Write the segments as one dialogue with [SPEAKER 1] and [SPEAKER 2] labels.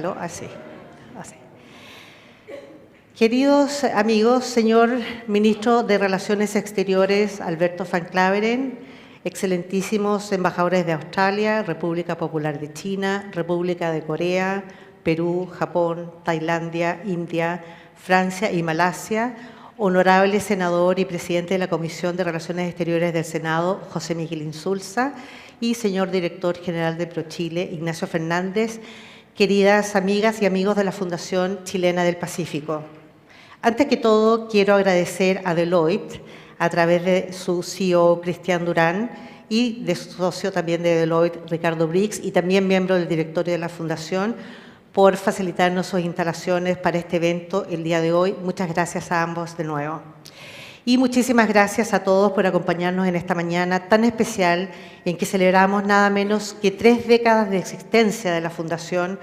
[SPEAKER 1] malo, así. Queridos amigos, señor Ministro de Relaciones Exteriores, Alberto Van Klaveren, excelentísimos embajadores de Australia, República Popular de China, República de Corea, Perú, Japón, Tailandia, India, Francia y Malasia, honorable senador y presidente de la Comisión de Relaciones Exteriores del Senado, José Miguel Insulza, y señor director general de ProChile, Ignacio Fernández, queridas amigas y amigos de la Fundación Chilena del Pacífico. Antes que todo, quiero agradecer a Deloitte, a través de su CEO, Cristian Durán, y de su socio también de Deloitte, Ricardo Briggs, y también miembro del directorio de la Fundación, por facilitarnos sus instalaciones para este evento el día de hoy. Muchas gracias a ambos de nuevo. Y muchísimas gracias a todos por acompañarnos en esta mañana tan especial en que celebramos nada menos que 3 décadas de existencia de la Fundación,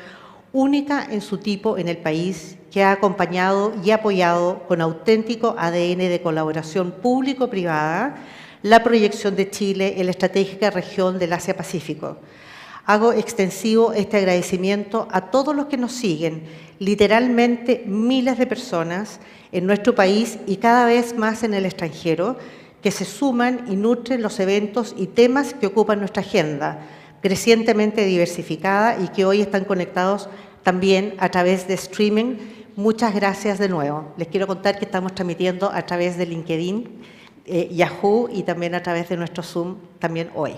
[SPEAKER 1] única en su tipo en el país, que ha acompañado y apoyado con auténtico ADN de colaboración público-privada la proyección de Chile en la estratégica región del Asia-Pacífico. Hago extensivo este agradecimiento a todos los que nos siguen, literalmente miles de personas en nuestro país y cada vez más en el extranjero, que se suman y nutren los eventos y temas que ocupan nuestra agenda, crecientemente diversificada y que hoy están conectados también a través de streaming. Muchas gracias de nuevo. Les quiero contar que estamos transmitiendo a través de LinkedIn, Yahoo y también a través de nuestro Zoom también hoy.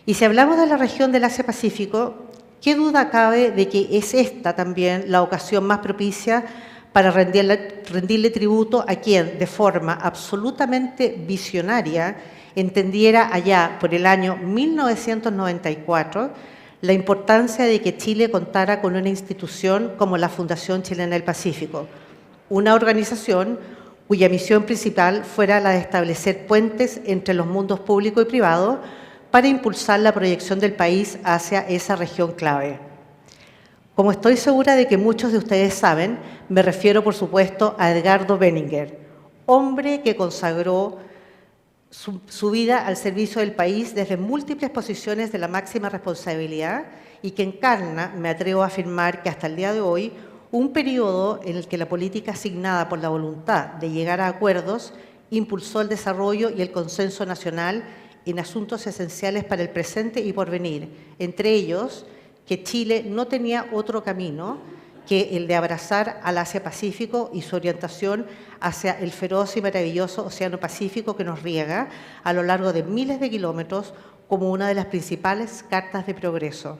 [SPEAKER 1] Y si hablamos de la región del Asia-Pacífico, ¿qué duda cabe de que es esta también la ocasión más propicia para rendirle tributo a quien, de forma absolutamente visionaria, entendiera allá por el año 1994 la importancia de que Chile contara con una institución como la Fundación Chilena del Pacífico, una organización cuya misión principal fuera la de establecer puentes entre los mundos público y privado para impulsar la proyección del país hacia esa región clave. Como estoy segura de que muchos de ustedes saben, me refiero, por supuesto, a Edgardo Benninger, hombre que consagró su vida al servicio del país desde múltiples posiciones de la máxima responsabilidad y que encarna, me atrevo a afirmar que hasta el día de hoy, un periodo en el que la política asignada por la voluntad de llegar a acuerdos impulsó el desarrollo y el consenso nacional en asuntos esenciales para el presente y porvenir, entre ellos que Chile no tenía otro camino que el de abrazar al Asia-Pacífico y su orientación hacia el feroz y maravilloso Océano Pacífico que nos riega a lo largo de miles de kilómetros como una de las principales cartas de progreso.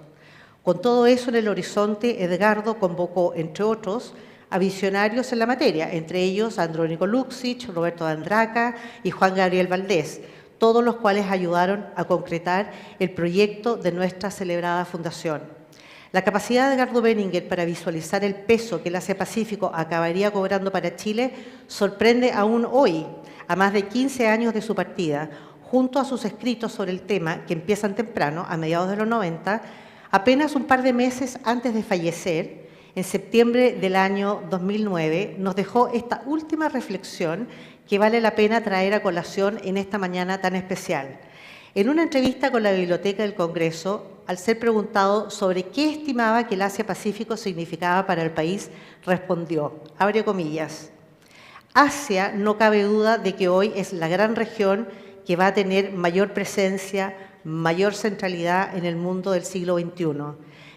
[SPEAKER 1] Con todo eso en el horizonte, Edgardo convocó, entre otros, a visionarios en la materia, entre ellos a Andrónico Luksic, Roberto Andraca y Juan Gabriel Valdés, todos los cuales ayudaron a concretar el proyecto de nuestra celebrada fundación. La capacidad de Edgardo Benninger para visualizar el peso que el Asia-Pacífico acabaría cobrando para Chile sorprende aún hoy, a más de 15 años de su partida, junto a sus escritos sobre el tema que empiezan temprano, a mediados de los 90, apenas un par de meses antes de fallecer, en septiembre del año 2009, nos dejó esta última reflexión que vale la pena traer a colación en esta mañana tan especial. En una entrevista con la Biblioteca del Congreso, al ser preguntado sobre qué estimaba que el Asia-Pacífico significaba para el país, respondió, abre comillas, Asia no cabe duda de que hoy es la gran región que va a tener mayor presencia, mayor centralidad en el mundo del siglo XXI.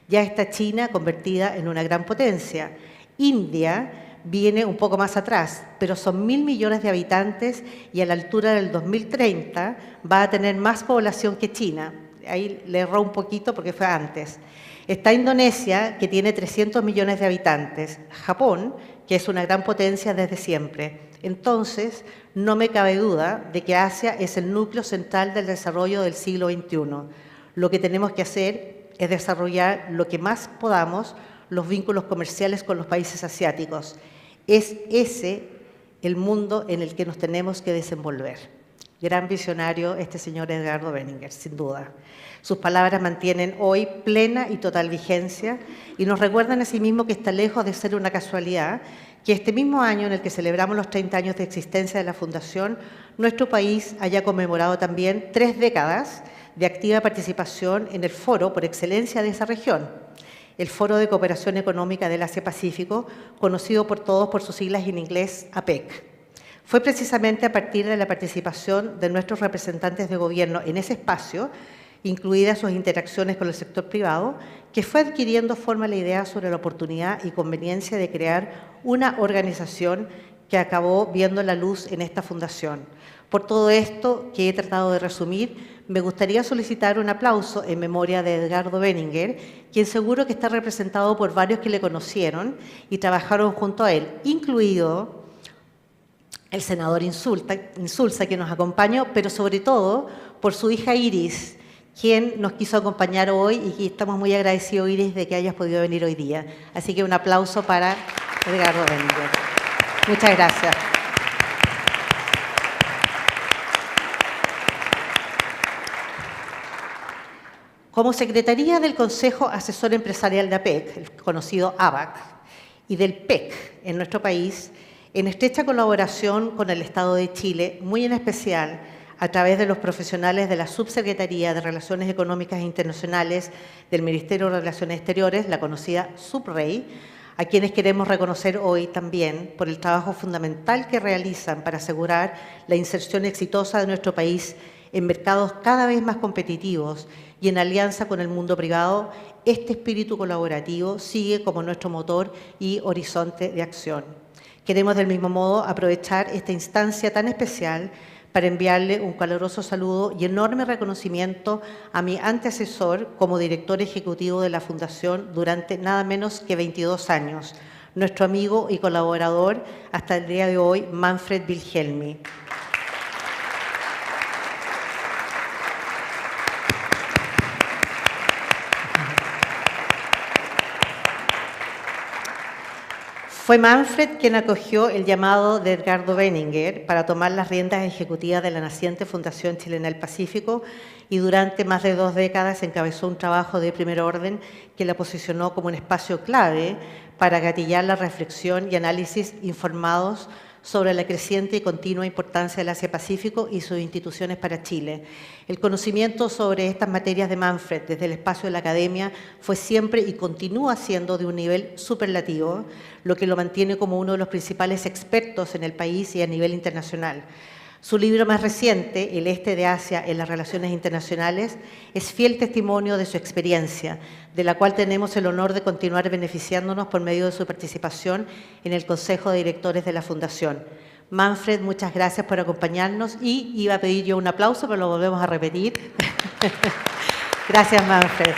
[SPEAKER 1] Ya está China convertida en una gran potencia. India viene un poco más atrás, pero son 1.000 millones de habitantes y a la altura del 2030 va a tener más población que China. Ahí le erró un poquito porque fue antes. Está Indonesia, que tiene 300 millones de habitantes. Japón, que es una gran potencia desde siempre. Entonces, no me cabe duda de que Asia es el núcleo central del desarrollo del siglo XXI. Lo que tenemos que hacer es desarrollar lo que más podamos los vínculos comerciales con los países asiáticos. Es ese el mundo en el que nos tenemos que desenvolver. Gran visionario este señor Edgardo Benninger, sin duda. Sus palabras mantienen hoy plena y total vigencia y nos recuerdan asimismo que está lejos de ser una casualidad que este mismo año en el que celebramos los 30 años de existencia de la Fundación, nuestro país haya conmemorado también 3 décadas de activa participación en el foro por excelencia de esa región. el Foro de Cooperación Económica del Asia-Pacífico, conocido por todos por sus siglas en inglés APEC. Fue precisamente a partir de la participación de nuestros representantes de gobierno en ese espacio, incluidas sus interacciones con el sector privado, que fue adquiriendo forma la idea sobre la oportunidad y conveniencia de crear una organización que acabó viendo la luz en esta fundación. Por todo esto que he tratado de resumir, me gustaría solicitar un aplauso en memoria de Edgardo Benninger, quien seguro que está representado por varios que le conocieron y trabajaron junto a él, incluido el senador Insulza, que nos acompañó, pero sobre todo por su hija Iris, quien nos quiso acompañar hoy y que estamos muy agradecidos, Iris, de que hayas podido venir hoy día. Así que un aplauso para Edgardo Benninger. Muchas gracias. Como Secretaría del Consejo Asesor Empresarial de APEC, el conocido ABAC, y del PEC en nuestro país, en estrecha colaboración con el Estado de Chile, muy en especial a través de los profesionales de la Subsecretaría de Relaciones Económicas e Internacionales del Ministerio de Relaciones Exteriores, la conocida SUBREI, a quienes queremos reconocer hoy también por el trabajo fundamental que realizan para asegurar la inserción exitosa de nuestro país en mercados cada vez más competitivos y en alianza con el mundo privado. Este espíritu colaborativo sigue como nuestro motor y horizonte de acción. Queremos del mismo modo aprovechar esta instancia tan especial para enviarle un caluroso saludo y enorme reconocimiento a mi antecesor como director ejecutivo de la Fundación durante nada menos que 22 años, nuestro amigo y colaborador hasta el día de hoy, Manfred Wilhelmi. Fue Manfred quien acogió el llamado de Edgardo Benninger para tomar las riendas ejecutivas de la naciente Fundación Chilena del Pacífico y durante más de 2 décadas encabezó un trabajo de primer orden que la posicionó como un espacio clave para gatillar la reflexión y análisis informados sobre la creciente y continua importancia del Asia-Pacífico y sus instituciones para Chile. El conocimiento sobre estas materias de Manfred desde el espacio de la academia fue siempre y continúa siendo de un nivel superlativo, lo que lo mantiene como uno de los principales expertos en el país y a nivel internacional. Su libro más reciente, El Este de Asia en las Relaciones Internacionales, es fiel testimonio de su experiencia, de la cual tenemos el honor de continuar beneficiándonos por medio de su participación en el Consejo de Directores de la Fundación. Manfred, muchas gracias por acompañarnos y iba a pedir yo un aplauso, pero lo volvemos a repetir. Gracias, Manfred.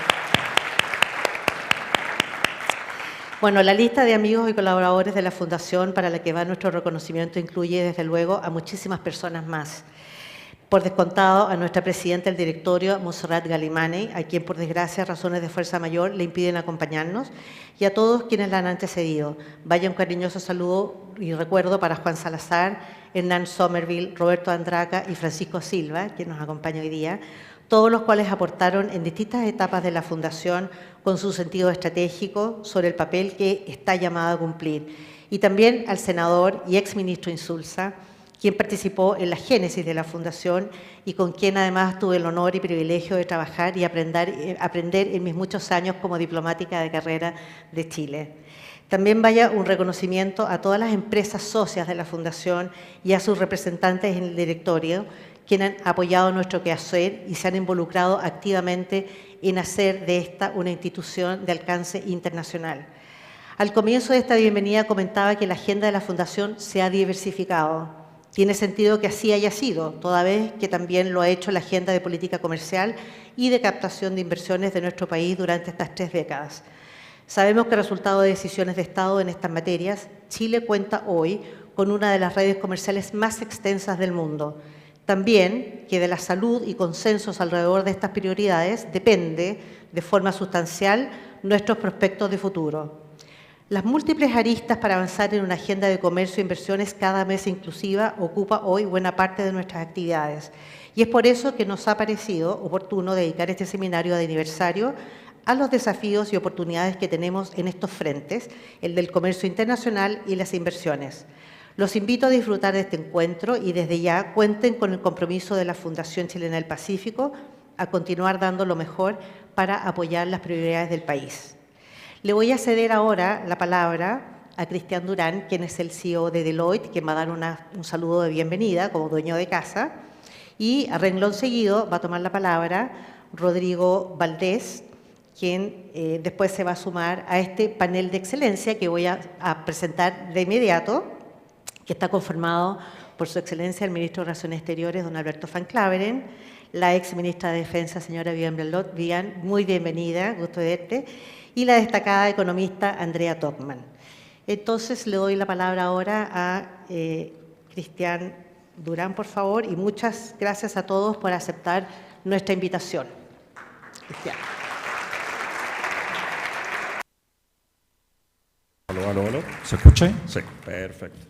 [SPEAKER 1] Bueno, la lista de amigos y colaboradores de la Fundación para la que va nuestro reconocimiento incluye, desde luego, a muchísimas personas más. Por descontado, a nuestra presidenta del directorio, Montserrat Galimani, a quien, por desgracia, razones de fuerza mayor le impiden acompañarnos, y a todos quienes la han antecedido. Vaya un cariñoso saludo y recuerdo para Juan Salazar, Hernán Somerville, Roberto Andraca y Francisco Silva, quien nos acompaña hoy día, todos los cuales aportaron en distintas etapas de la Fundación con su sentido estratégico sobre el papel que está llamado a cumplir. Y también al senador y exministro Insulza, quien participó en la génesis de la Fundación y con quien además tuve el honor y privilegio de trabajar y aprender en mis muchos años como diplomática de carrera de Chile. También vaya un reconocimiento a todas las empresas socias de la Fundación y a sus representantes en el directorio, quienes han apoyado nuestro quehacer y se han involucrado activamente en hacer de esta una institución de alcance internacional. Al comienzo de esta bienvenida comentaba que la agenda de la Fundación se ha diversificado. Tiene sentido que así haya sido, toda vez que también lo ha hecho la agenda de política comercial y de captación de inversiones de nuestro país durante estas 3 décadas. Sabemos que resultado de decisiones de Estado en estas materias, Chile cuenta hoy con una de las redes comerciales más extensas del mundo. También que de la salud y consensos alrededor de estas prioridades depende de forma sustancial nuestros prospectos de futuro. Las múltiples aristas para avanzar en una agenda de comercio e inversiones cada vez inclusiva ocupa hoy buena parte de nuestras actividades. Y es por eso que nos ha parecido oportuno dedicar este seminario de aniversario a los desafíos y oportunidades que tenemos en estos frentes, el del comercio internacional y las inversiones. Los invito a disfrutar de este encuentro y desde ya cuenten con el compromiso de la Fundación Chilena del Pacífico a continuar dando lo mejor para apoyar las prioridades del país. Le voy a ceder ahora la palabra a Cristian Durán, quien es el CEO de Deloitte, quien va a dar un saludo de bienvenida como dueño de casa. Y a renglón seguido va a tomar la palabra Rodrigo Valdés, quien después se va a sumar a este panel de excelencia que voy a presentar de inmediato, que está conformado por su excelencia el ministro de Relaciones Exteriores, don Alberto Van Claveren, la ex ministra de Defensa, señora Vivian Blalot. Vivian, muy bienvenida, gusto de verte, y la destacada economista Andrea Topman. Entonces le doy la palabra ahora a Cristian Durán, por favor, y muchas gracias a todos por aceptar nuestra invitación. Cristian.
[SPEAKER 2] Aló. ¿Se escucha? Sí, perfecto.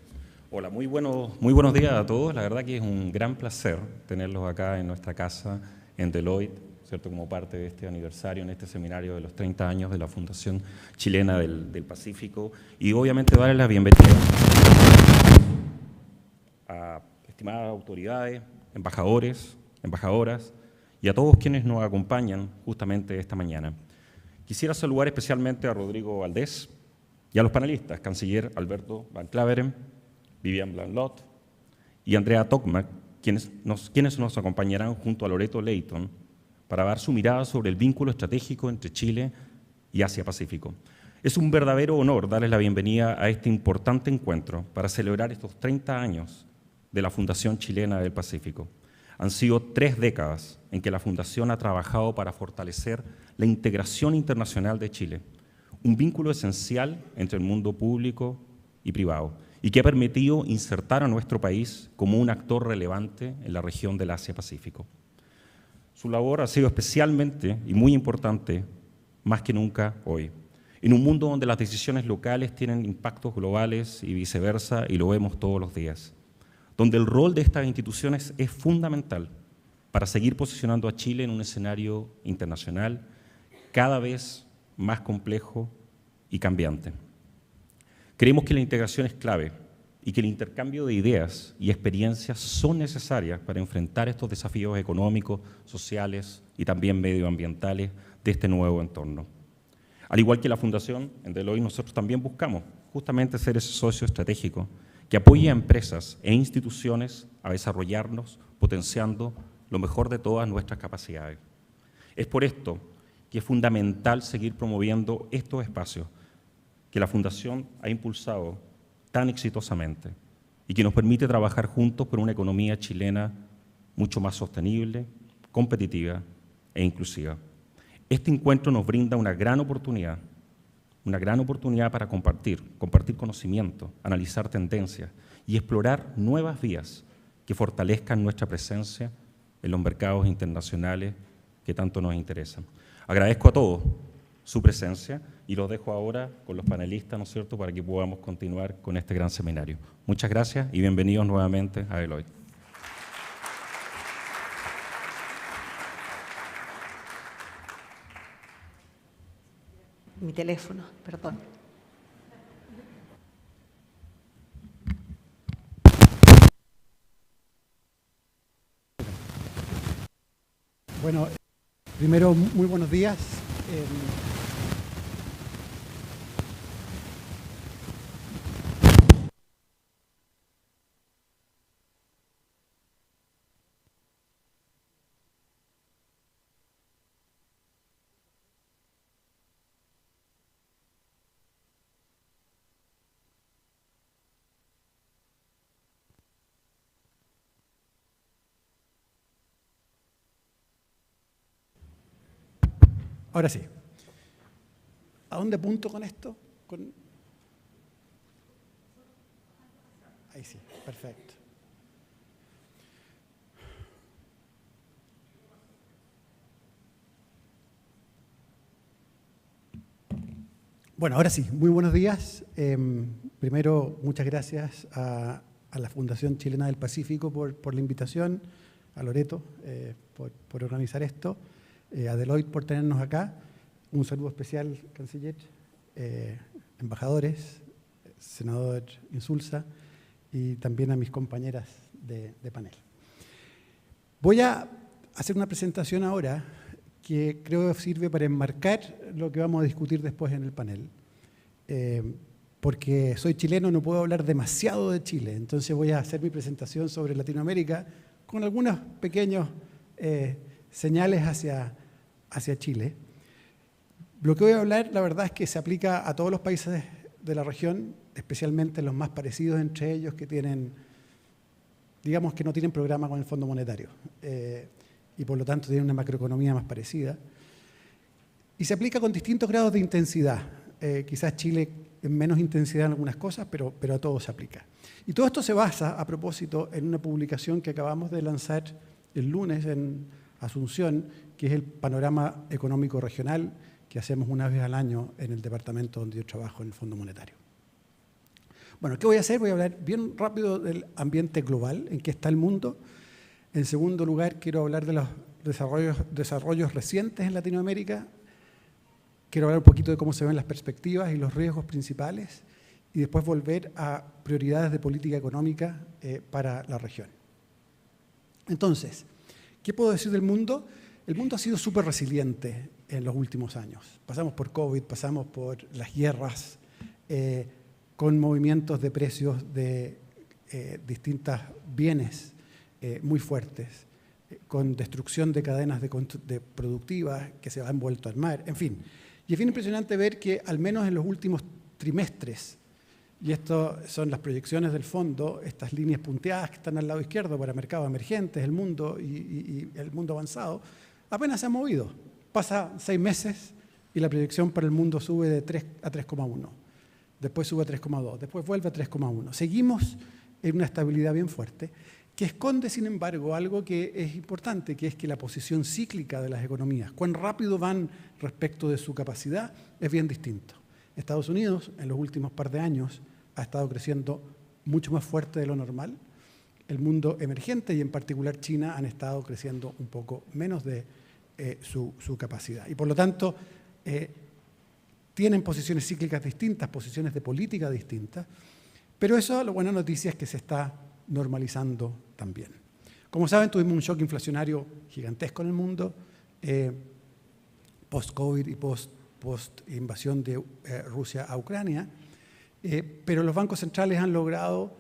[SPEAKER 2] Hola, muy buenos días a todos. La verdad que es un gran placer tenerlos acá en nuestra casa, en Deloitte, ¿cierto? Como parte de este aniversario, en este seminario de los 30 años de la Fundación Chilena del Pacífico. Y obviamente darles la bienvenida a estimadas autoridades, embajadores, embajadoras y a todos quienes nos acompañan justamente esta mañana. Quisiera saludar especialmente a Rodrigo Valdés y a los panelistas, canciller Alberto Van Claveren, Vivian Blalot y Andrea Topman, quienes nos acompañarán junto a Loreto Leighton para dar su mirada sobre el vínculo estratégico entre Chile y Asia-Pacífico. Es un verdadero honor darles la bienvenida a este importante encuentro para celebrar estos 30 años de la Fundación Chilena del Pacífico. Han sido 3 décadas en que la Fundación ha trabajado para fortalecer la integración internacional de Chile, un vínculo esencial entre el mundo público y privado, y que ha permitido insertar a nuestro país como un actor relevante en la región del Asia-Pacífico. Su labor ha sido especialmente y muy importante, más que nunca hoy, en un mundo donde las decisiones locales tienen impactos globales y viceversa, y lo vemos todos los días, donde el rol de estas instituciones es fundamental para seguir posicionando a Chile en un escenario internacional cada vez más complejo y cambiante. Creemos que la integración es clave y que el intercambio de ideas y experiencias son necesarias para enfrentar estos desafíos económicos, sociales y también medioambientales de este nuevo entorno. Al igual que la Fundación, en Deloitte nosotros también buscamos justamente ser ese socio estratégico que apoye a empresas e instituciones a desarrollarnos, potenciando lo mejor de todas nuestras capacidades. Es por esto que es fundamental seguir promoviendo estos espacios que la Fundación ha impulsado tan exitosamente y que nos permite trabajar juntos por una economía chilena mucho más sostenible, competitiva e inclusiva. Este encuentro nos brinda una gran oportunidad para compartir conocimiento, analizar tendencias y explorar nuevas vías que fortalezcan nuestra presencia en los mercados internacionales que tanto nos interesan. Agradezco a todos su presencia y los dejo ahora con los panelistas, ¿no es cierto?, para que podamos continuar con este gran seminario. Muchas gracias y bienvenidos nuevamente a Deloitte.
[SPEAKER 1] Mi teléfono, perdón.
[SPEAKER 3] Bueno, primero, muy buenos días. Ahora sí. ¿A dónde apunto con esto? Ahí sí, perfecto. Bueno, ahora sí, muy buenos días. Primero, muchas gracias a la Fundación Chilena del Pacífico por la invitación, a Loreto por organizar esto, a Deloitte por tenernos acá. Un saludo especial, canciller, embajadores, senador Insulza y también a mis compañeras de panel. Voy a hacer una presentación ahora que creo que sirve para enmarcar lo que vamos a discutir después en el panel. Porque soy chileno, no puedo hablar demasiado de Chile, entonces voy a hacer mi presentación sobre Latinoamérica con algunos pequeños señales hacia Chile. Lo que voy a hablar, la verdad es que se aplica a todos los países de la región, especialmente los más parecidos entre ellos que tienen, digamos que no tienen programa con el Fondo Monetario y por lo tanto tienen una macroeconomía más parecida. Y se aplica con distintos grados de intensidad. Quizás Chile en menos intensidad en algunas cosas, pero a todos se aplica. Y todo esto se basa, a propósito, en una publicación que acabamos de lanzar el lunes en Asunción, que es el Panorama Económico Regional, que hacemos una vez al año en el departamento donde yo trabajo, en el Fondo Monetario. Bueno, ¿qué voy a hacer? Voy a hablar bien rápido del ambiente global, en qué está el mundo. En segundo lugar, quiero hablar de los desarrollos recientes en Latinoamérica. Quiero hablar un poquito de cómo se ven las perspectivas y los riesgos principales. Y después volver a prioridades de política económica para la región. Entonces, ¿qué puedo decir del mundo? El mundo ha sido súper resiliente en los últimos años. Pasamos por COVID, pasamos por las guerras, con movimientos de precios de distintos bienes muy fuertes, con destrucción de cadenas de productivas que se han vuelto al mar, en fin. Y es bien impresionante ver que al menos en los últimos trimestres, y esto son las proyecciones del fondo, estas líneas punteadas que están al lado izquierdo para mercados emergentes, el mundo y el mundo avanzado, apenas se ha movido. Pasa 6 meses y la proyección para el mundo sube de 3 a 3,1. Después sube a 3,2, después vuelve a 3,1. Seguimos en una estabilidad bien fuerte, que esconde, sin embargo, algo que es importante, que es que la posición cíclica de las economías, cuán rápido van respecto de su capacidad, es bien distinto. Estados Unidos, en los últimos par de años, ha estado creciendo mucho más fuerte de lo normal. El mundo emergente y en particular China han estado creciendo un poco menos de su capacidad. Y por lo tanto, tienen posiciones cíclicas distintas, posiciones de política distintas, pero eso, la buena noticia es que se está normalizando también. Como saben, tuvimos un shock inflacionario gigantesco en el mundo, post-COVID y post-invasión de Rusia a Ucrania, pero los bancos centrales han logrado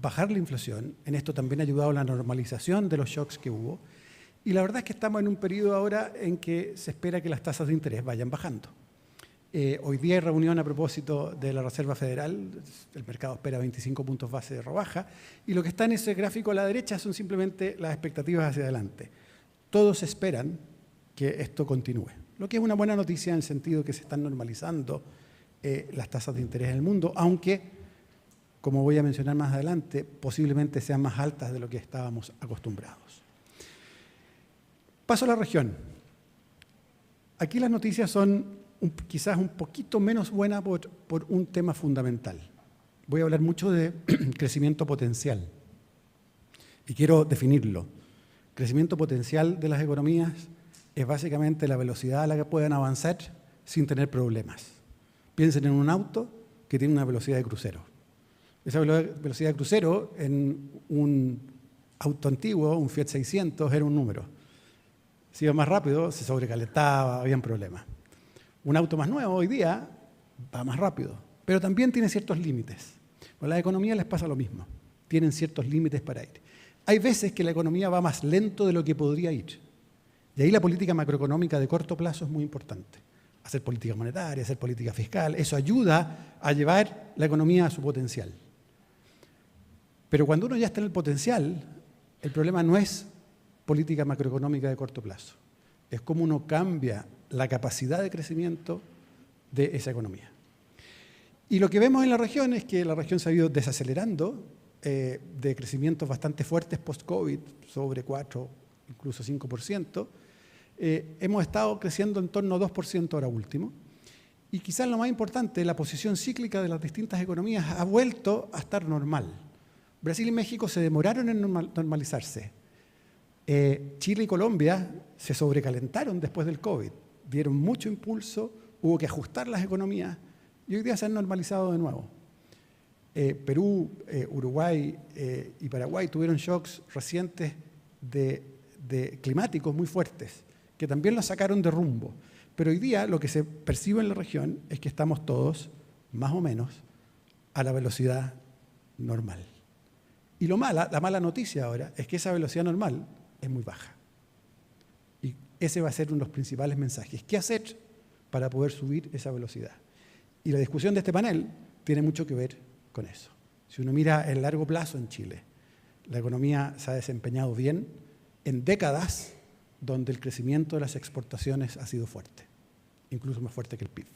[SPEAKER 3] bajar la inflación. En esto también ha ayudado la normalización de los shocks que hubo. Y la verdad es que estamos en un periodo ahora en que se espera que las tasas de interés vayan bajando. Hoy día hay reunión a propósito de la Reserva Federal, el mercado espera 25 puntos base de rebaja, y lo que está en ese gráfico a la derecha son simplemente las expectativas hacia adelante. Todos esperan que esto continúe, lo que es una buena noticia en el sentido que se están normalizando las tasas de interés en el mundo, aunque, como voy a mencionar más adelante, posiblemente sean más altas de lo que estábamos acostumbrados. Paso a la región. Aquí las noticias son quizás un poquito menos buenas por un tema fundamental. Voy a hablar mucho de crecimiento potencial y quiero definirlo. Crecimiento potencial de las economías es básicamente la velocidad a la que pueden avanzar sin tener problemas. Piensen en un auto que tiene una velocidad de crucero. Esa velocidad de crucero en un auto antiguo, un Fiat 600, era un número. Si iba más rápido, se sobrecalentaba, habían problemas. Un auto más nuevo hoy día va más rápido, pero también tiene ciertos límites. Con la economía les pasa lo mismo. Tienen ciertos límites para ir. Hay veces que la economía va más lento de lo que podría ir. Y ahí la política macroeconómica de corto plazo es muy importante. Hacer política monetaria, hacer política fiscal, eso ayuda a llevar la economía a su potencial. Pero cuando uno ya está en el potencial, el problema no es política macroeconómica de corto plazo. Es cómo uno cambia la capacidad de crecimiento de esa economía. Y lo que vemos en la región es que la región se ha ido desacelerando de crecimientos bastante fuertes post-COVID, sobre 4, incluso 5%. Hemos estado creciendo en torno a 2% ahora último. Y quizás lo más importante, la posición cíclica de las distintas economías ha vuelto a estar normal. Brasil y México se demoraron en normalizarse. Chile y Colombia se sobrecalentaron después del COVID. Dieron mucho impulso, hubo que ajustar las economías y hoy día se han normalizado de nuevo. Perú, Uruguay y Paraguay tuvieron shocks recientes de climáticos muy fuertes, que también los sacaron de rumbo. Pero hoy día lo que se percibe en la región es que estamos todos, más o menos, a la velocidad normal. Y la mala noticia ahora es que esa velocidad normal es muy baja. Y ese va a ser uno de los principales mensajes. ¿Qué hacer para poder subir esa velocidad? Y la discusión de este panel tiene mucho que ver con eso. Si uno mira el largo plazo en Chile, la economía se ha desempeñado bien en décadas donde el crecimiento de las exportaciones ha sido fuerte, incluso más fuerte que el PIB.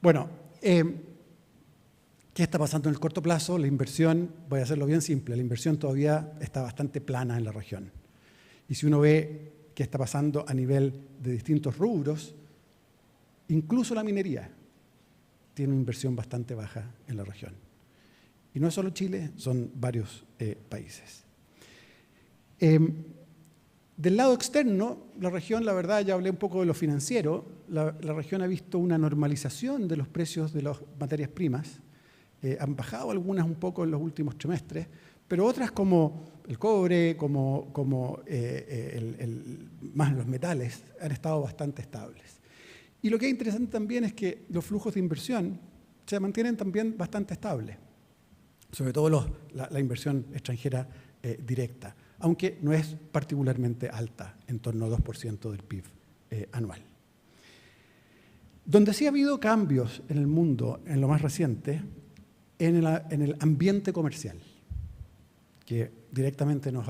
[SPEAKER 3] Bueno, ¿qué está pasando en el corto plazo? La inversión, voy a hacerlo bien simple, la inversión todavía está bastante plana en la región. Y si uno ve qué está pasando a nivel de distintos rubros, incluso la minería tiene una inversión bastante baja en la región. Y no es solo Chile, son varios países. Del lado externo, la región, la verdad, ya hablé un poco de lo financiero, la región ha visto una normalización de los precios de las materias primas. Han bajado algunas un poco en los últimos trimestres, pero otras como el cobre, más los metales, han estado bastante estables. Y lo que es interesante también es que los flujos de inversión se mantienen también bastante estables, sobre todo la inversión extranjera directa, aunque no es particularmente alta, en torno al 2% del PIB anual. Donde sí ha habido cambios en el mundo, en lo más reciente, en el ambiente comercial, que directamente nos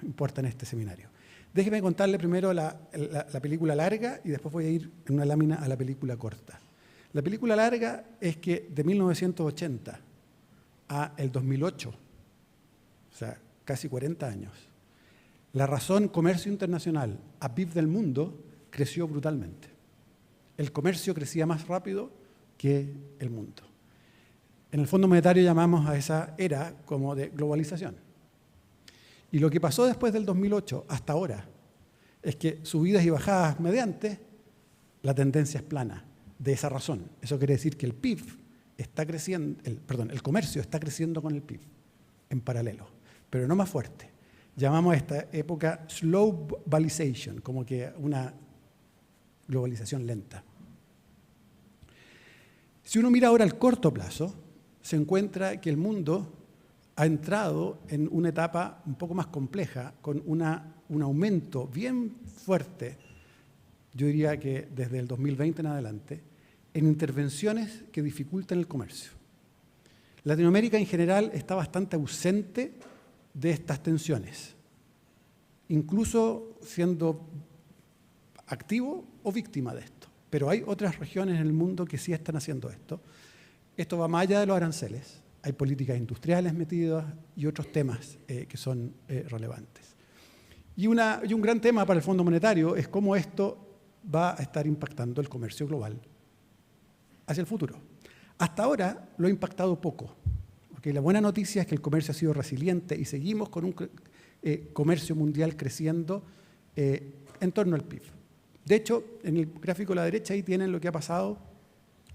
[SPEAKER 3] importa en este seminario. Déjeme contarle primero la película larga y después voy a ir en una lámina a la película corta. La película larga es que de 1980 a el 2008, o sea, casi 40 años, la razón comercio internacional a PIB del mundo creció brutalmente. El comercio crecía más rápido que el mundo. En el Fondo Monetario llamamos a esa era como de globalización. Y lo que pasó después del 2008 hasta ahora es que subidas y bajadas mediante, la tendencia es plana, de esa razón. Eso quiere decir que el PIB está creciendo, el comercio está creciendo con el PIB en paralelo, pero no más fuerte. Llamamos a esta época slow globalization, como que una globalización lenta. Si uno mira ahora al corto plazo, se encuentra que el mundo ha entrado en una etapa un poco más compleja, con un aumento bien fuerte, yo diría que desde el 2020 en adelante, en intervenciones que dificultan el comercio. Latinoamérica en general está bastante ausente de estas tensiones, incluso siendo activo o víctima de esto. Pero hay otras regiones en el mundo que sí están haciendo esto. Esto va más allá de los aranceles. Hay políticas industriales metidas y otros temas que son relevantes. Y un gran tema para el Fondo Monetario es cómo esto va a estar impactando el comercio global hacia el futuro. Hasta ahora lo ha impactado poco. ¿Okay? La buena noticia es que el comercio ha sido resiliente y seguimos con un comercio mundial creciendo en torno al PIB. De hecho, en el gráfico a la derecha ahí tienen lo que ha pasado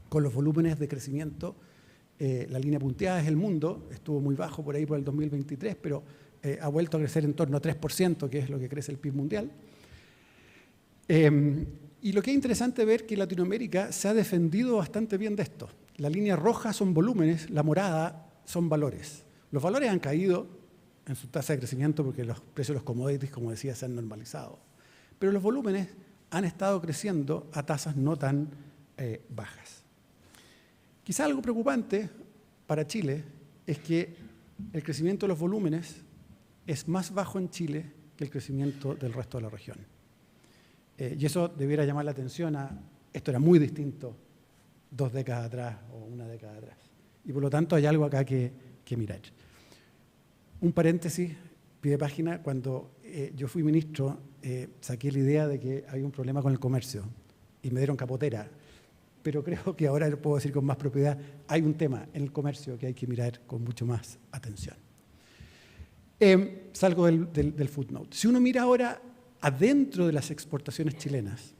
[SPEAKER 3] con los volúmenes de crecimiento. La línea punteada es el mundo, estuvo muy bajo por ahí por el 2023, pero ha vuelto a crecer en torno a 3%, que es lo que crece el PIB mundial. Y lo que es interesante ver que Latinoamérica se ha defendido bastante bien de esto. La línea roja son volúmenes, la morada son valores. Los valores han caído en su tasa de crecimiento porque los precios de los commodities, como decía, se han normalizado. Pero los volúmenes han estado creciendo a tasas no tan bajas. Quizá algo preocupante para Chile es que el crecimiento de los volúmenes es más bajo en Chile que el crecimiento del resto de la región. Y eso debiera llamar la atención esto era muy distinto 2 décadas atrás o 1 década atrás. Y por lo tanto hay algo acá que mirar. Un paréntesis, pie de página, cuando yo fui ministro saqué la idea de que había un problema con el comercio y me dieron capotera. Pero creo que ahora puedo decir con más propiedad, hay un tema en el comercio que hay que mirar con mucho más atención. Salgo del footnote. Si uno mira ahora adentro de las exportaciones chilenas,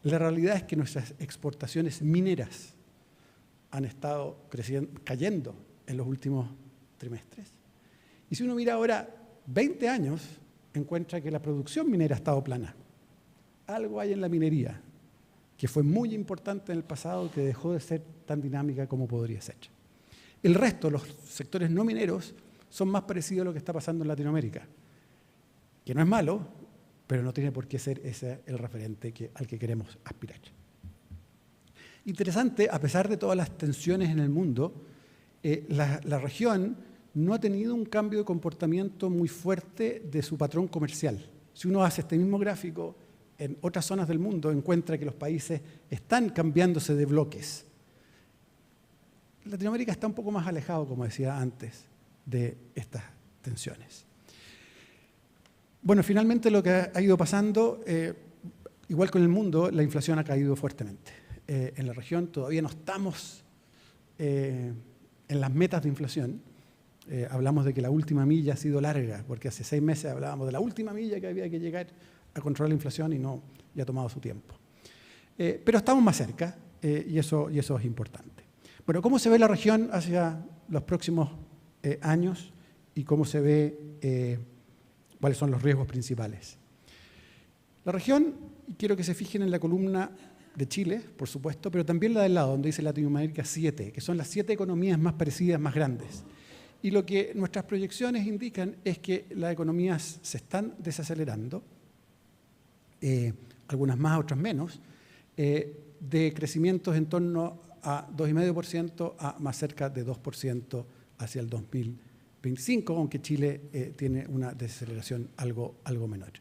[SPEAKER 3] la realidad es que nuestras exportaciones mineras han estado cayendo en los últimos trimestres. Y si uno mira ahora 20 años encuentra que la producción minera ha estado plana. Algo hay en la minería que fue muy importante en el pasado, que dejó de ser tan dinámica como podría ser. El resto, los sectores no mineros, son más parecidos a lo que está pasando en Latinoamérica, que no es malo, pero no tiene por qué ser ese el referente al que queremos aspirar. Interesante, a pesar de todas las tensiones en el mundo, la región no ha tenido un cambio de comportamiento muy fuerte de su patrón comercial. Si uno hace este mismo gráfico en otras zonas del mundo, encuentra que los países están cambiándose de bloques. Latinoamérica está un poco más alejado, como decía antes, de estas tensiones. Bueno, finalmente lo que ha ido pasando, igual con el mundo, la inflación ha caído fuertemente. En la región todavía no estamos en las metas de inflación. Hablamos de que la última milla ha sido larga, porque hace 6 meses hablábamos de la última milla que había que llegar a controlar la inflación y ha tomado su tiempo. Pero estamos más cerca y eso es importante. Bueno, ¿cómo se ve la región hacia los próximos años y cómo se ve, cuáles son los riesgos principales? La región, quiero que se fijen en la columna de Chile, por supuesto, pero también la del lado, donde dice Latinoamérica 7, que son las 7 economías más parecidas, más grandes. Y lo que nuestras proyecciones indican es que las economías se están desacelerando, algunas más, otras menos, de crecimientos en torno a 2,5% a más cerca de 2% hacia el 2025, aunque Chile tiene una desaceleración algo menor.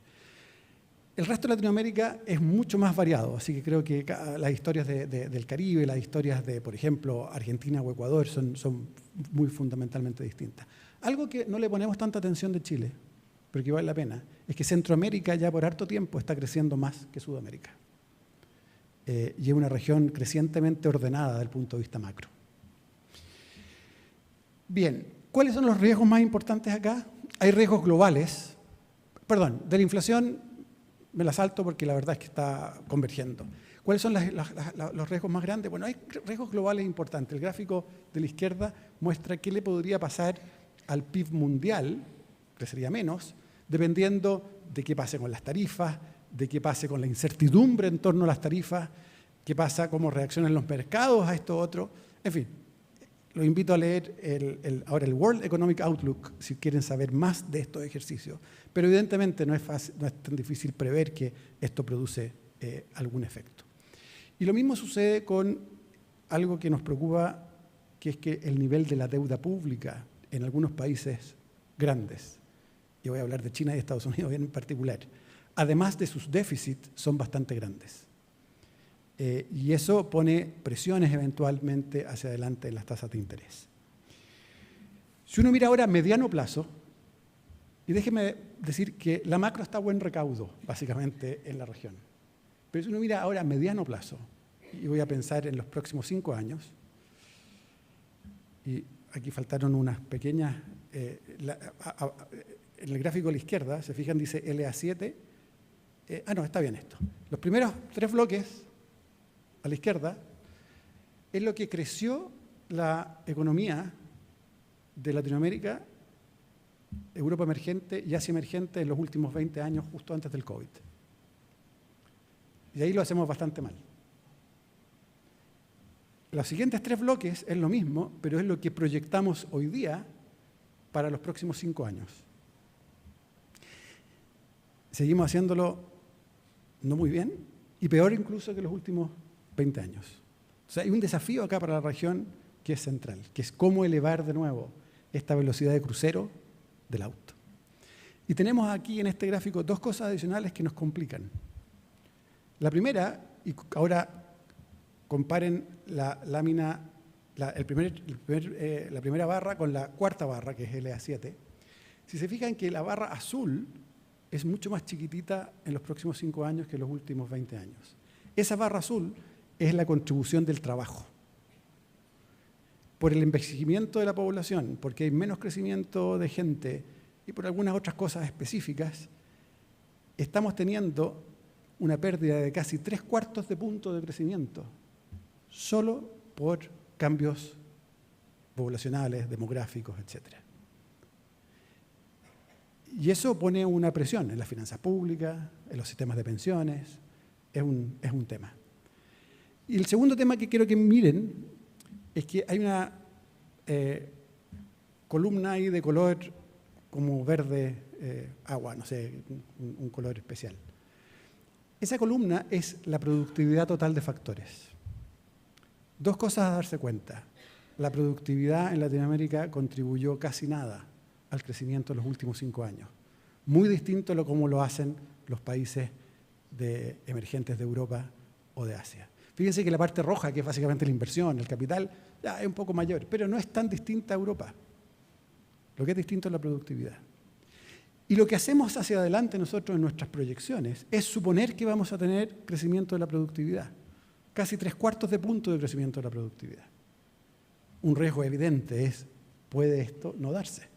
[SPEAKER 3] El resto de Latinoamérica es mucho más variado, así que creo que las historias del Caribe, las historias de, por ejemplo, Argentina o Ecuador son muy fundamentalmente distintas. Algo que no le ponemos tanta atención de Chile, pero que vale la pena, es que Centroamérica ya por harto tiempo está creciendo más que Sudamérica. Y es una región crecientemente ordenada desde el punto de vista macro. Bien, ¿cuáles son los riesgos más importantes acá? Hay riesgos globales. Perdón, de la inflación me la salto porque la verdad es que está convergiendo. ¿Cuáles son los riesgos más grandes? Bueno, hay riesgos globales importantes. El gráfico de la izquierda muestra qué le podría pasar al PIB mundial, crecería menos, dependiendo de qué pase con las tarifas, de qué pase con la incertidumbre en torno a las tarifas, qué pasa, cómo reaccionan los mercados a esto otro. En fin, los invito a leer ahora el World Economic Outlook si quieren saber más de estos ejercicios. Pero evidentemente no es tan difícil prever que esto produce algún efecto. Y lo mismo sucede con algo que nos preocupa, que es que el nivel de la deuda pública en algunos países grandes, y voy a hablar de China y Estados Unidos en particular, además de sus déficits, son bastante grandes. Y eso pone presiones eventualmente hacia adelante en las tasas de interés. Si uno mira ahora a mediano plazo, y déjeme decir que la macro está a buen recaudo, básicamente, en la región. Pero si uno mira ahora a mediano plazo, y voy a pensar en los próximos 5 años, y aquí faltaron unas pequeñas, en el gráfico a la izquierda, se fijan, dice LA7, no, está bien esto. Los primeros 3 bloques a la izquierda es lo que creció la economía de Latinoamérica, Europa emergente y Asia emergente en los últimos 20 años, justo antes del COVID. Y ahí lo hacemos bastante mal. Los siguientes 3 bloques es lo mismo, pero es lo que proyectamos hoy día para los próximos 5 años. Seguimos haciéndolo no muy bien y peor incluso que los últimos 20 años. O sea, hay un desafío acá para la región que es central, que es cómo elevar de nuevo esta velocidad de crucero del auto. Y tenemos aquí en este gráfico 2 cosas adicionales que nos complican. La primera, y ahora comparen la lámina, la primera barra con la cuarta barra, que es LA7. Si se fijan que la barra azul es mucho más chiquitita en los próximos 5 años que en los últimos 20 años. Esa barra azul es la contribución del trabajo. Por el envejecimiento de la población, porque hay menos crecimiento de gente y por algunas otras cosas específicas, estamos teniendo una pérdida de casi 3/4 de punto de crecimiento, solo por cambios poblacionales, demográficos, etc. Y eso pone una presión en las finanzas públicas, en los sistemas de pensiones, es un tema. Y el segundo tema que quiero que miren es que hay una columna ahí de color como verde agua, no sé, un color especial. Esa columna es la productividad total de factores. Dos cosas a darse cuenta. La productividad en Latinoamérica contribuyó casi nada al crecimiento en los últimos 5 años. Muy distinto a cómo lo hacen los países emergentes de Europa o de Asia. Fíjense que la parte roja, que es básicamente la inversión, el capital, ya es un poco mayor, pero no es tan distinta a Europa. Lo que es distinto es la productividad. Y lo que hacemos hacia adelante nosotros en nuestras proyecciones es suponer que vamos a tener crecimiento de la productividad. Casi 3/4 de punto de crecimiento de la productividad. Un riesgo evidente es, puede esto no darse.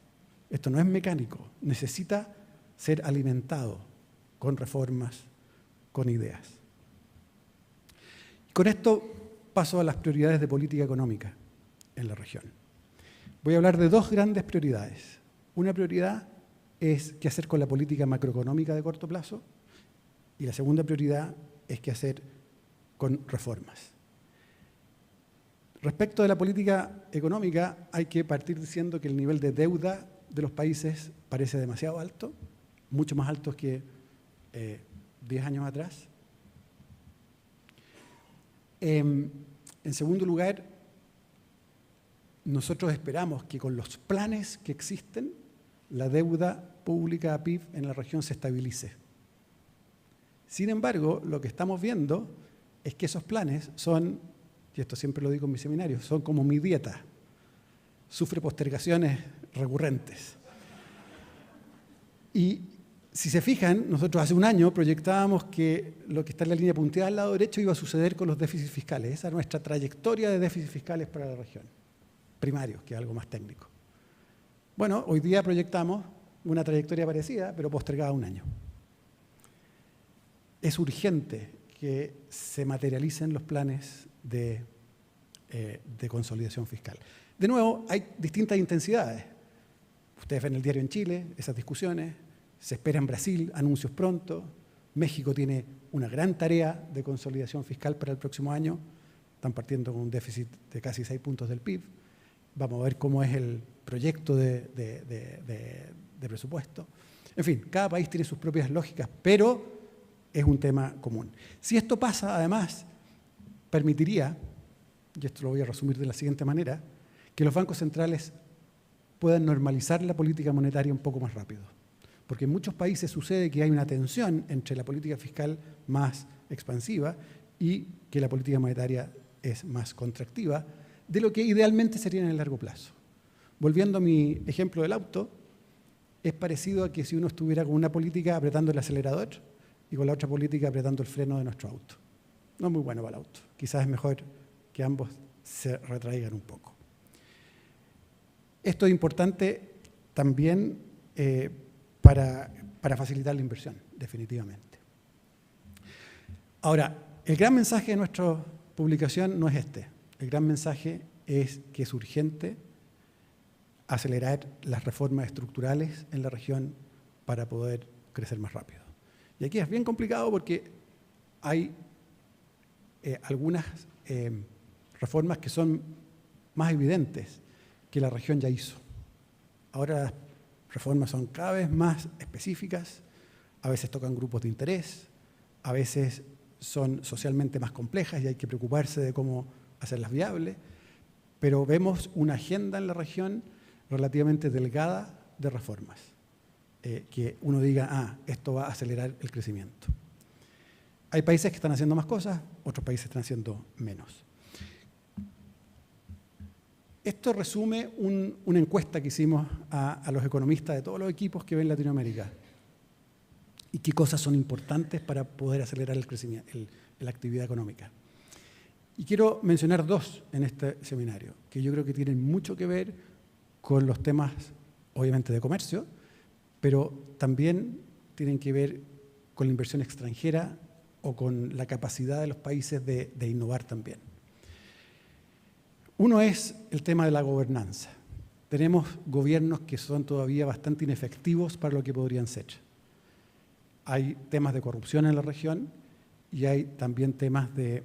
[SPEAKER 3] Esto no es mecánico, necesita ser alimentado con reformas, con ideas. Con esto paso a las prioridades de política económica en la región. Voy a hablar de 2 grandes prioridades. Una prioridad es qué hacer con la política macroeconómica de corto plazo y la segunda prioridad es qué hacer con reformas. Respecto de la política económica, hay que partir diciendo que el nivel de deuda de los países parece demasiado alto, mucho más alto que 10 años atrás. En segundo lugar, nosotros esperamos que con los planes que existen, la deuda pública a PIB en la región se estabilice. Sin embargo, lo que estamos viendo es que esos planes son, y esto siempre lo digo en mis seminarios, son como mi dieta. Sufre postergaciones recurrentes. Y si se fijan, nosotros hace un año proyectábamos que lo que está en la línea punteada al lado derecho iba a suceder con los déficits fiscales. Esa es nuestra trayectoria de déficits fiscales para la región. Primarios, que es algo más técnico. Bueno, hoy día proyectamos una trayectoria parecida, pero postergada un año. Es urgente que se materialicen los planes de consolidación fiscal. De nuevo, hay distintas intensidades. Ustedes ven el diario en Chile, esas discusiones. Se espera en Brasil anuncios pronto. México tiene una gran tarea de consolidación fiscal para el próximo año. Están partiendo con un déficit de casi 6 puntos del PIB. Vamos a ver cómo es el proyecto de presupuesto. En fin, cada país tiene sus propias lógicas, pero es un tema común. Si esto pasa, además, permitiría, y esto lo voy a resumir de la siguiente manera, que los bancos centrales puedan normalizar la política monetaria un poco más rápido. Porque en muchos países sucede que hay una tensión entre la política fiscal más expansiva y que la política monetaria es más contractiva, de lo que idealmente sería en el largo plazo. Volviendo a mi ejemplo del auto, es parecido a que si uno estuviera con una política apretando el acelerador y con la otra política apretando el freno de nuestro auto. No es muy bueno para el auto. Quizás es mejor que ambos se retraigan un poco. Esto es importante también para facilitar la inversión, definitivamente. Ahora, el gran mensaje de nuestra publicación no es este. El gran mensaje es que es urgente acelerar las reformas estructurales en la región para poder crecer más rápido. Y aquí es bien complicado porque hay algunas reformas que son más evidentes que la región ya hizo. Ahora las reformas son cada vez más específicas, a veces tocan grupos de interés, a veces son socialmente más complejas y hay que preocuparse de cómo hacerlas viables, pero vemos una agenda en la región relativamente delgada de reformas, que uno diga, esto va a acelerar el crecimiento. Hay países que están haciendo más cosas, otros países están haciendo menos. Esto resume una encuesta que hicimos a los economistas de todos los equipos que ven Latinoamérica y qué cosas son importantes para poder acelerar el crecimiento, la actividad económica. Y quiero mencionar 2 en este seminario, que yo creo que tienen mucho que ver con los temas, obviamente, de comercio, pero también tienen que ver con la inversión extranjera o con la capacidad de los países de innovar también. Uno es el tema de la gobernanza. tenemos gobiernos que son todavía bastante inefectivos para lo que podrían ser. Hay temas de corrupción en la región y hay también temas de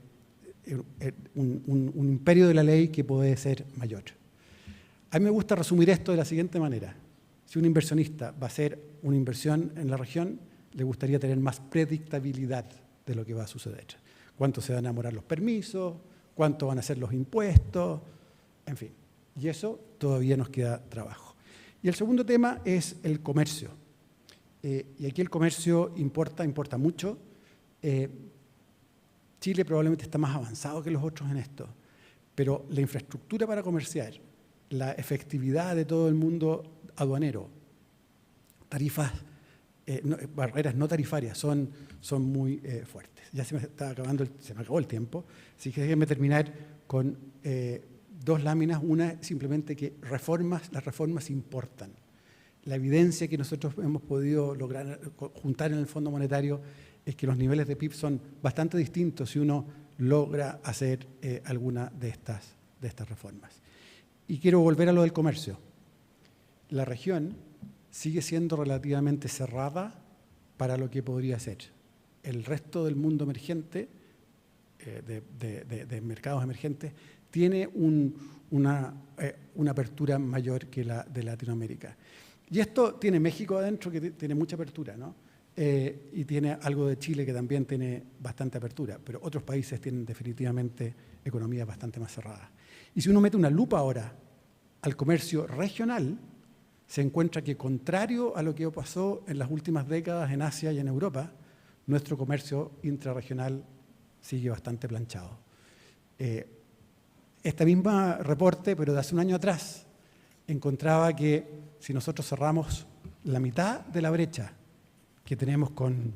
[SPEAKER 3] un imperio de la ley que puede ser mayor. A mí me gusta resumir esto de la siguiente manera. Si un inversionista va a hacer una inversión en la región, le gustaría tener más predictabilidad de lo que va a suceder. Cuánto se van a demorar los permisos, cuánto van a ser los impuestos, en fin. Y eso todavía nos queda trabajo. Y el segundo tema es el comercio. Y aquí el comercio importa mucho. Chile probablemente está más avanzado que los otros en esto, pero la infraestructura para comerciar, la efectividad de todo el mundo aduanero, tarifas, barreras no tarifarias son muy fuertes. Ya se me acabó el tiempo, así que déjenme terminar con dos láminas. Una, simplemente que las reformas importan. La evidencia que nosotros hemos podido lograr juntar en el Fondo Monetario es que los niveles de PIB son bastante distintos si uno logra hacer alguna de estas reformas. Y quiero volver a lo del comercio. La región sigue siendo relativamente cerrada para lo que podría ser. El resto del mundo emergente, de mercados emergentes, tiene una apertura mayor que la de Latinoamérica. Y esto tiene México adentro, que tiene mucha apertura, ¿no? Y tiene algo de Chile, que también tiene bastante apertura, pero otros países tienen definitivamente economías bastante más cerradas. Y si uno mete una lupa ahora al comercio regional, se encuentra que, contrario a lo que pasó en las últimas décadas en Asia y en Europa, nuestro comercio intrarregional sigue bastante planchado. Este mismo reporte, pero de hace un año atrás, encontraba que si nosotros cerramos la mitad de la brecha que tenemos con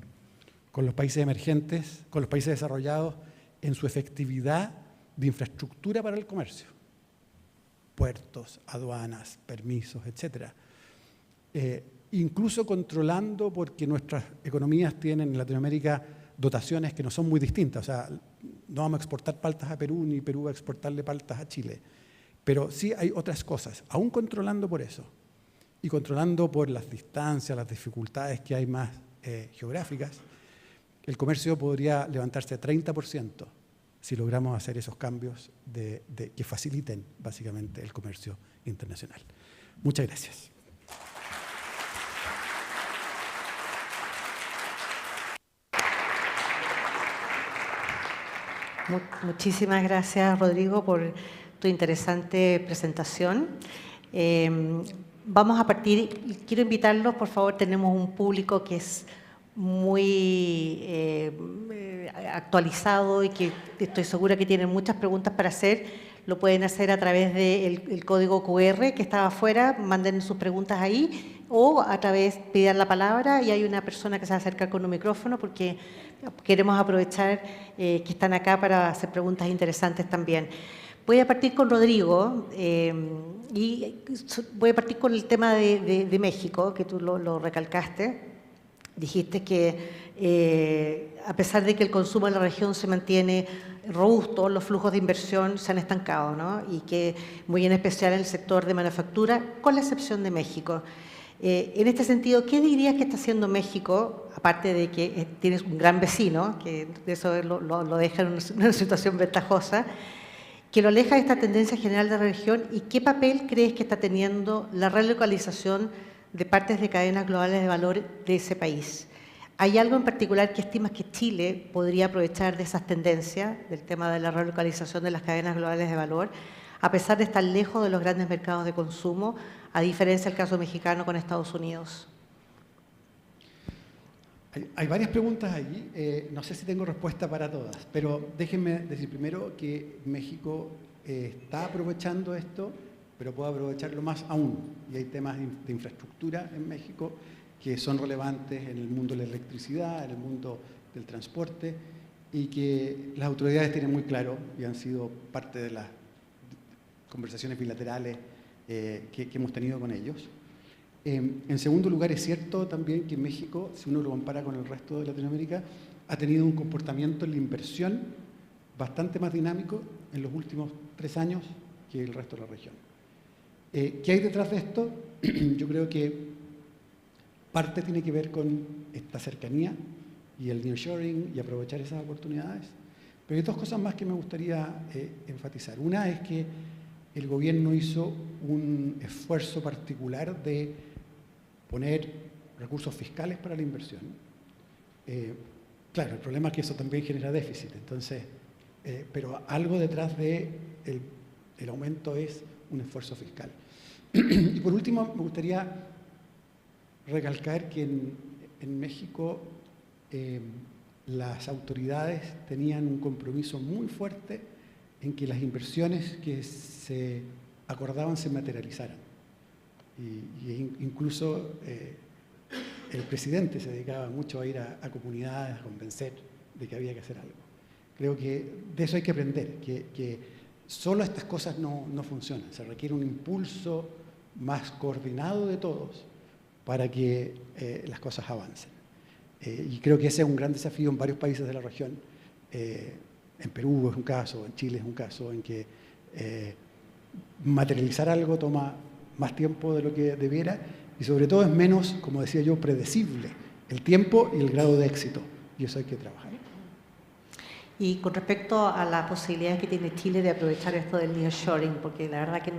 [SPEAKER 3] los países emergentes, con los países desarrollados, en su efectividad de infraestructura para el comercio, puertos, aduanas, permisos, etc. Incluso controlando, porque nuestras economías tienen en Latinoamérica dotaciones que no son muy distintas. O sea, no vamos a exportar paltas a Perú, ni Perú va a exportarle paltas a Chile. Pero sí hay otras cosas, aún controlando por eso, y controlando por las distancias, las dificultades que hay más geográficas, el comercio podría levantarse a 30% si logramos hacer esos cambios que faciliten básicamente el comercio internacional. Muchas gracias.
[SPEAKER 1] Muchísimas gracias, Rodrigo, por tu interesante presentación. Vamos a partir, quiero invitarlos, por favor, tenemos un público que es muy actualizado y que estoy segura que tienen muchas preguntas para hacer. Lo pueden hacer a través del código QR que estaba afuera, manden sus preguntas ahí, o a través, pidan la palabra y hay una persona que se va a acercar con un micrófono porque queremos aprovechar que están acá para hacer preguntas interesantes también. Voy a partir con Rodrigo y voy a partir con el tema de México, que tú lo recalcaste. Dijiste que a pesar de que el consumo en la región se mantiene robusto, los flujos de inversión se han estancado, ¿no? Y que muy en especial en el sector de manufactura, con la excepción de México. En este sentido, ¿qué dirías que está haciendo México, aparte de que tienes un gran vecino, que eso lo deja en una situación ventajosa, que lo aleja de esta tendencia general de la región, y qué papel crees que está teniendo la relocalización de partes de cadenas globales de valor de ese país? ¿Hay algo en particular que estimas que Chile podría aprovechar de esas tendencias, del tema de la relocalización de las cadenas globales de valor, a pesar de estar lejos de los grandes mercados de consumo, a diferencia del caso mexicano con Estados Unidos?
[SPEAKER 3] Hay varias preguntas allí, no sé si tengo respuesta para todas, pero déjenme decir primero que México está aprovechando esto, pero puede aprovecharlo más aún. Y hay temas de infraestructura en México que son relevantes en el mundo de la electricidad, en el mundo del transporte, y que las autoridades tienen muy claro y han sido parte de las conversaciones bilaterales que hemos tenido con ellos. En segundo lugar, es cierto también que México, si uno lo compara con el resto de Latinoamérica, ha tenido un comportamiento en la inversión bastante más dinámico en los últimos 3 años que el resto de la región. ¿Qué hay detrás de esto? Yo creo que parte tiene que ver con esta cercanía y el nearshoring y aprovechar esas oportunidades. Pero hay dos cosas más que me gustaría enfatizar. Una es que el gobierno hizo un esfuerzo particular de poner recursos fiscales para la inversión. Claro, el problema es que eso también genera déficit, entonces, pero algo detrás del aumento es un esfuerzo fiscal. Y por último, me gustaría recalcar que en México las autoridades tenían un compromiso muy fuerte en que las inversiones que se acordaban se materializaran. Y incluso el presidente se dedicaba mucho a ir a comunidades a convencer de que había que hacer algo. Creo que de eso hay que aprender, que solo estas cosas no funcionan. Se requiere un impulso más coordinado de todos para que las cosas avancen. Y creo que ese es un gran desafío en varios países de la región. En Perú es un caso, en Chile es un caso, en que materializar algo toma más tiempo de lo que debiera y sobre todo es menos, como decía yo, predecible el tiempo y el grado de éxito. Y eso hay que trabajar.
[SPEAKER 1] Y con respecto a la posibilidad que tiene Chile de aprovechar esto del nearshoring, porque la verdad que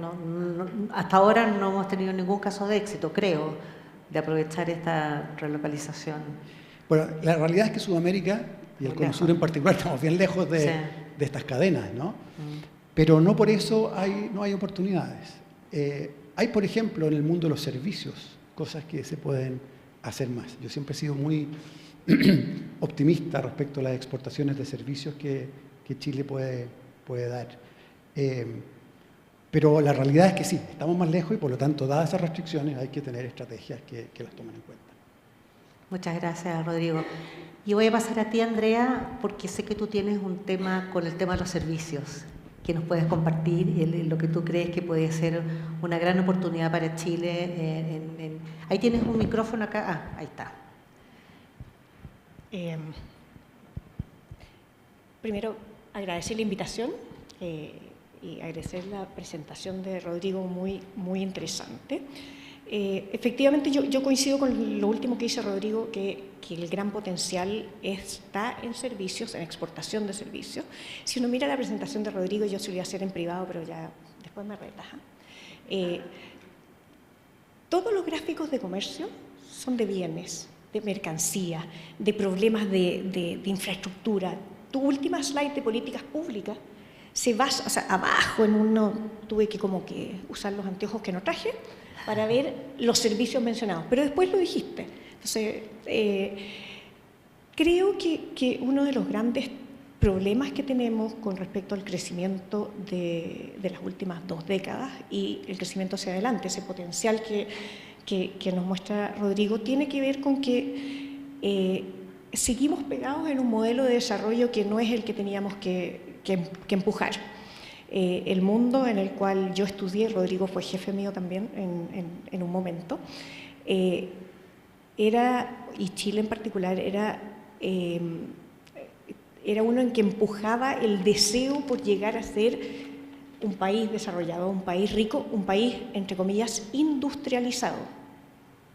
[SPEAKER 1] hasta ahora no hemos tenido ningún caso de éxito, creo, de aprovechar esta relocalización.
[SPEAKER 3] Bueno, la realidad es que Sudamérica y el Cono Sur en particular estamos bien lejos de estas cadenas, ¿no? Pero no por eso no hay oportunidades. Hay, por ejemplo, en el mundo de los servicios, cosas que se pueden hacer más. Yo siempre he sido muy optimista respecto a las exportaciones de servicios que Chile puede dar. Pero la realidad es que sí, estamos más lejos y por lo tanto, dadas esas restricciones, hay que tener estrategias que las tomen en cuenta.
[SPEAKER 1] Muchas gracias, Rodrigo. Y voy a pasar a ti, Andrea, porque sé que tú tienes un tema con el tema de los servicios, que nos puedes compartir lo que tú crees que puede ser una gran oportunidad para Chile. Ahí tienes un micrófono acá. Ahí está.
[SPEAKER 4] Primero, agradecer la invitación y agradecer la presentación de Rodrigo, muy interesante. Efectivamente, yo coincido con lo último que dice Rodrigo, que el gran potencial está en servicios, en exportación de servicios. Si uno mira la presentación de Rodrigo, yo se lo voy a hacer en privado, pero ya después me relaja. Todos los gráficos de comercio son de bienes, de mercancía, de problemas de infraestructura. Tu última slide de políticas públicas se basa, o sea, abajo en uno tuve que como que usar los anteojos que no traje para ver los servicios mencionados, pero después lo dijiste. Entonces, creo que uno de los grandes problemas que tenemos con respecto al crecimiento de las últimas 2 décadas y el crecimiento hacia adelante, ese potencial que nos muestra Rodrigo, tiene que ver con que seguimos pegados en un modelo de desarrollo que no es el que teníamos que empujar. El mundo en el cual yo estudié, Rodrigo fue jefe mío también en un momento, y Chile en particular, era uno en que empujaba el deseo por llegar a ser un país desarrollado, un país rico, un país, entre comillas, industrializado.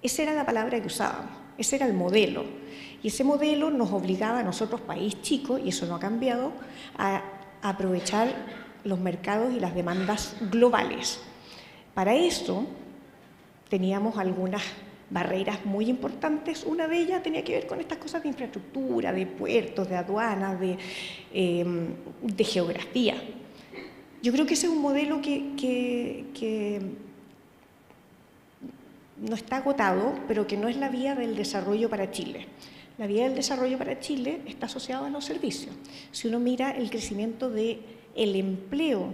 [SPEAKER 4] Esa era la palabra que usábamos, ese era el modelo. Y ese modelo nos obligaba a nosotros, país chico, y eso no ha cambiado, a aprovechar los mercados y las demandas globales. Para eso teníamos algunas barreras muy importantes. Una de ellas tenía que ver con estas cosas de infraestructura, de puertos, de aduanas, de geografía. Yo creo que ese es un modelo que no está agotado, pero que no es la vía del desarrollo para Chile. La vía del desarrollo para Chile está asociada a los servicios. Si uno mira el crecimiento del empleo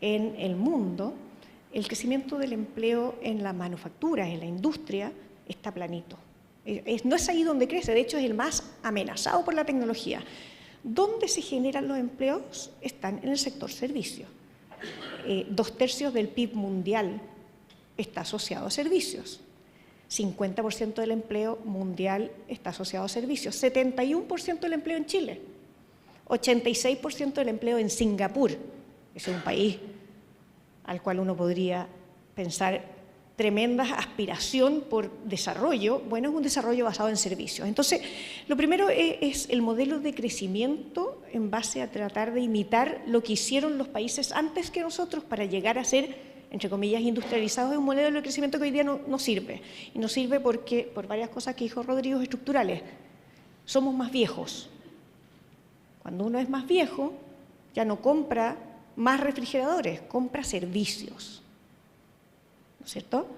[SPEAKER 4] en el mundo, el crecimiento del empleo en la manufactura, en la industria, está planito. No es ahí donde crece, de hecho es el más amenazado por la tecnología. ¿Dónde se generan los empleos? Están en el sector servicios. 2/3 del PIB mundial está asociado a servicios. 50% del empleo mundial está asociado a servicios. 71% del empleo en Chile. 86% del empleo en Singapur. Ese es un país al cual uno podría pensar tremenda aspiración por desarrollo, bueno, es un desarrollo basado en servicios. Entonces, lo primero es el modelo de crecimiento en base a tratar de imitar lo que hicieron los países antes que nosotros para llegar a ser, entre comillas, industrializados. Es un modelo de crecimiento que hoy día no sirve. Y no sirve porque, por varias cosas que dijo Rodrigo, estructurales. Somos más viejos. Cuando uno es más viejo, ya no compra más refrigeradores, compra servicios. ¿No es cierto?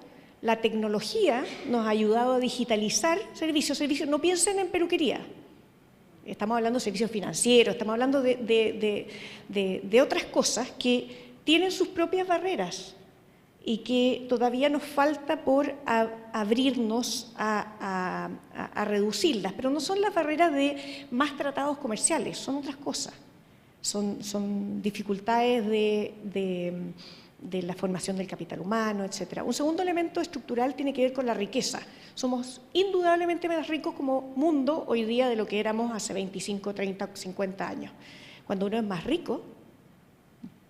[SPEAKER 4] La tecnología nos ha ayudado a digitalizar servicios. No piensen en peluquería. Estamos hablando de servicios financieros, estamos hablando de otras cosas que tienen sus propias barreras y que todavía nos falta por abrirnos a reducirlas. Pero no son las barreras de más tratados comerciales, son otras cosas. Son dificultades de la formación del capital humano, etc. Un segundo elemento estructural tiene que ver con la riqueza. Somos indudablemente más ricos como mundo hoy día de lo que éramos hace 25, 30, 50 años. Cuando uno es más rico,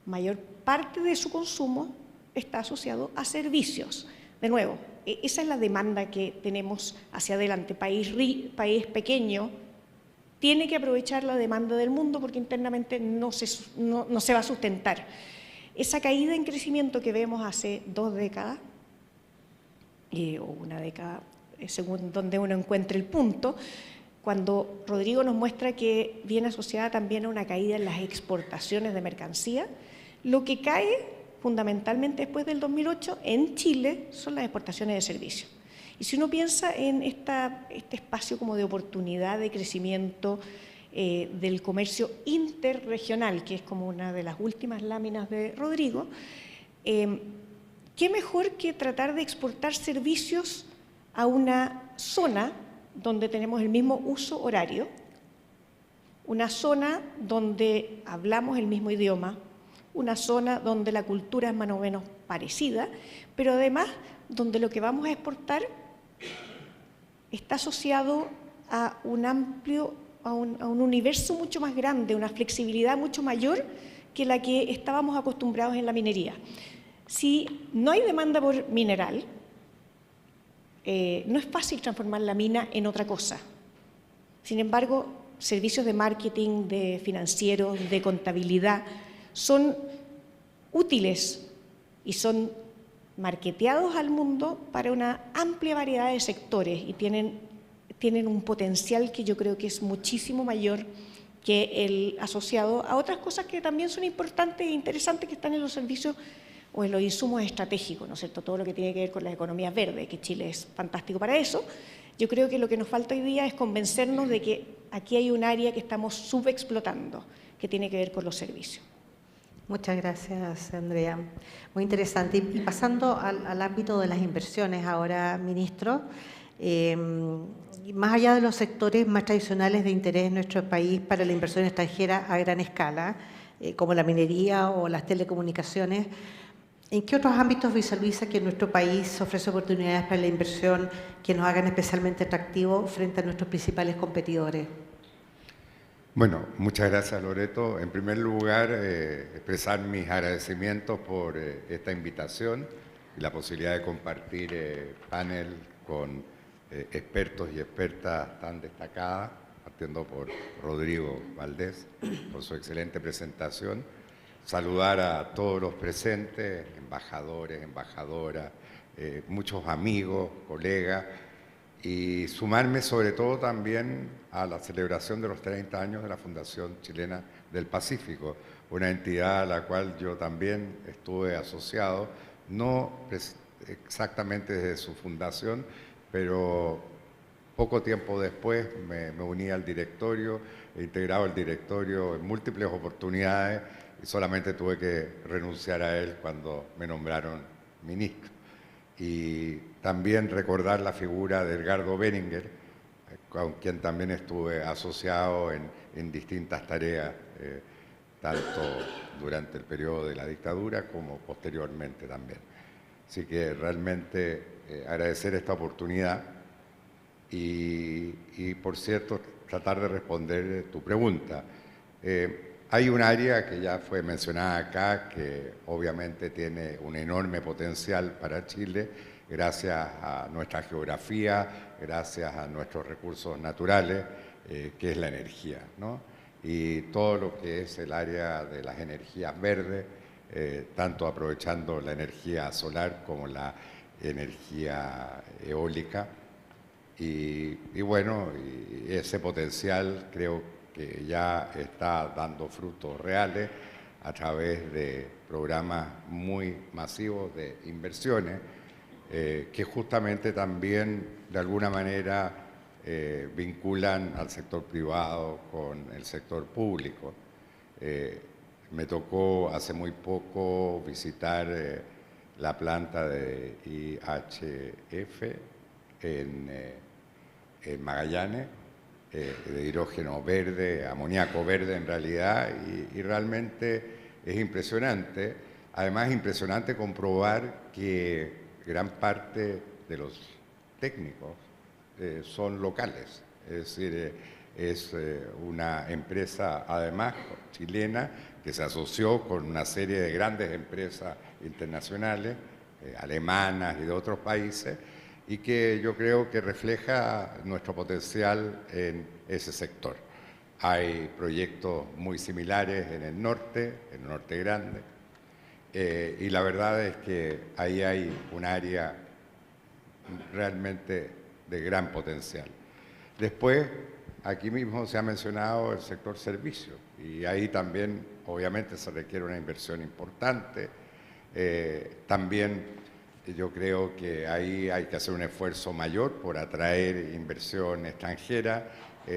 [SPEAKER 4] mayor parte de su consumo está asociado a servicios. De nuevo, esa es la demanda que tenemos hacia adelante. País pequeño tiene que aprovechar la demanda del mundo porque internamente no se va a sustentar. Esa caída en crecimiento que vemos hace 2 décadas, o una década, según donde uno encuentre el punto, cuando Rodrigo nos muestra que viene asociada también a una caída en las exportaciones de mercancía, lo que cae fundamentalmente después del 2008 en Chile son las exportaciones de servicios. Y si uno piensa en este espacio como de oportunidad de crecimiento del comercio interregional, que es como una de las últimas láminas de Rodrigo, ¿qué mejor que tratar de exportar servicios a una zona donde tenemos el mismo uso horario, una zona donde hablamos el mismo idioma, una zona donde la cultura es más o menos parecida, pero además donde lo que vamos a exportar está asociado a un universo mucho más grande, una flexibilidad mucho mayor que la que estábamos acostumbrados en la minería. Si no hay demanda por mineral, no es fácil transformar la mina en otra cosa. Sin embargo, servicios de marketing, de financieros, de contabilidad, son útiles y son marketeados al mundo para una amplia variedad de sectores y tienen un potencial que yo creo que es muchísimo mayor que el asociado a otras cosas que también son importantes e interesantes que están en los servicios o en los insumos estratégicos, ¿no es cierto? Todo lo que tiene que ver con las economías verdes, que Chile es fantástico para eso. Yo creo que lo que nos falta hoy día es convencernos de que aquí hay un área que estamos subexplotando, que tiene que ver con los servicios.
[SPEAKER 1] Muchas gracias, Andrea. Muy interesante. Y pasando al ámbito de las inversiones ahora, ministro, más allá de los sectores más tradicionales de interés en nuestro país para la inversión extranjera a gran escala, como la minería o las telecomunicaciones, ¿en qué otros ámbitos visualiza que nuestro país ofrece oportunidades para la inversión que nos hagan especialmente atractivos frente a nuestros principales competidores?
[SPEAKER 5] Bueno, muchas gracias, Loreto. En primer lugar, expresar mis agradecimientos por esta invitación y la posibilidad de compartir panel con expertos y expertas tan destacadas, partiendo por Rodrigo Valdés, por su excelente presentación. Saludar a todos los presentes, embajadores, embajadoras, muchos amigos, colegas, y sumarme sobre todo también a la celebración de los 30 años de la Fundación Chilena del Pacífico, una entidad a la cual yo también estuve asociado, no exactamente desde su fundación, pero poco tiempo después me uní al directorio, he integrado el directorio en múltiples oportunidades y solamente tuve que renunciar a él cuando me nombraron ministro. Y también recordar la figura de Edgardo Berenguer, con quien también estuve asociado en distintas tareas, tanto durante el periodo de la dictadura como posteriormente también. Así que realmente agradecer esta oportunidad y, por cierto, tratar de responder tu pregunta. Hay un área que ya fue mencionada acá, que obviamente tiene un enorme potencial para Chile, gracias a nuestra geografía, gracias a nuestros recursos naturales, que es la energía, ¿no? Y todo lo que es el área de las energías verdes, tanto aprovechando la energía solar como la energía eólica. Y bueno, y ese potencial creo que ya está dando frutos reales a través de programas muy masivos de inversiones, que justamente también de alguna manera vinculan al sector privado con el sector público. Me tocó hace muy poco visitar la planta de IHF en Magallanes, de hidrógeno verde, amoníaco verde en realidad, y realmente es impresionante. Además, es impresionante comprobar que gran parte de los técnicos son locales, es decir, es una empresa además chilena que se asoció con una serie de grandes empresas internacionales, alemanas y de otros países, y que yo creo que refleja nuestro potencial en ese sector. Hay proyectos muy similares en el norte grande, y la verdad es que ahí hay un área realmente de gran potencial. Después, aquí mismo se ha mencionado el sector servicios, y ahí también obviamente se requiere una inversión importante. También yo creo que ahí hay que hacer un esfuerzo mayor por atraer inversión extranjera,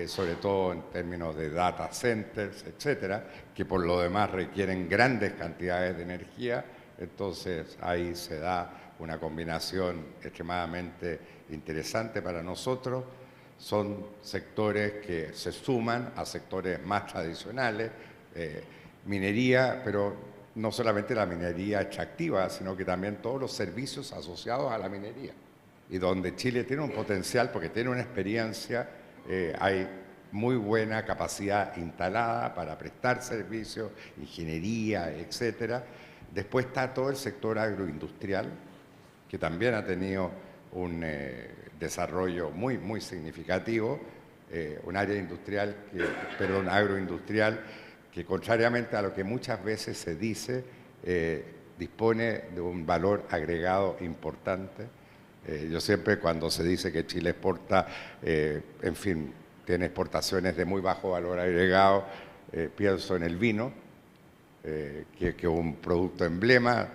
[SPEAKER 5] sobre todo en términos de data centers, etcétera, que por lo demás requieren grandes cantidades de energía. Entonces ahí se da una combinación extremadamente interesante para nosotros. Son sectores que se suman a sectores más tradicionales, minería, pero no solamente la minería extractiva, sino que también todos los servicios asociados a la minería. Y donde Chile tiene un potencial, porque tiene una experiencia, hay muy buena capacidad instalada para prestar servicios, ingeniería, etcétera. Después está todo el sector agroindustrial, que también ha tenido un desarrollo muy, muy significativo, un área industrial, agroindustrial, que contrariamente a lo que muchas veces se dice, dispone de un valor agregado importante. Yo siempre cuando se dice que Chile exporta, en fin, tiene exportaciones de muy bajo valor agregado, pienso en el vino, que es un producto emblema,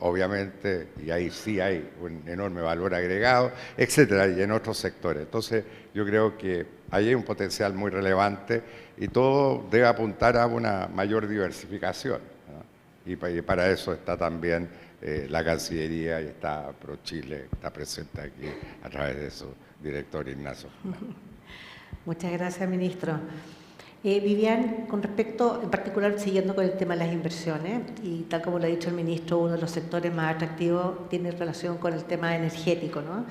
[SPEAKER 5] obviamente, y ahí sí hay un enorme valor agregado, etcétera, y en otros sectores. Entonces, yo creo que ahí hay un potencial muy relevante y todo debe apuntar a una mayor diversificación, ¿no? Y para eso está también la Cancillería y está ProChile, está presente aquí a través de su director Ignacio.
[SPEAKER 1] Muchas gracias, ministro. Vivian, con respecto, en particular, siguiendo con el tema de las inversiones, y tal como lo ha dicho el ministro, uno de los sectores más atractivos tiene relación con el tema energético, ¿no?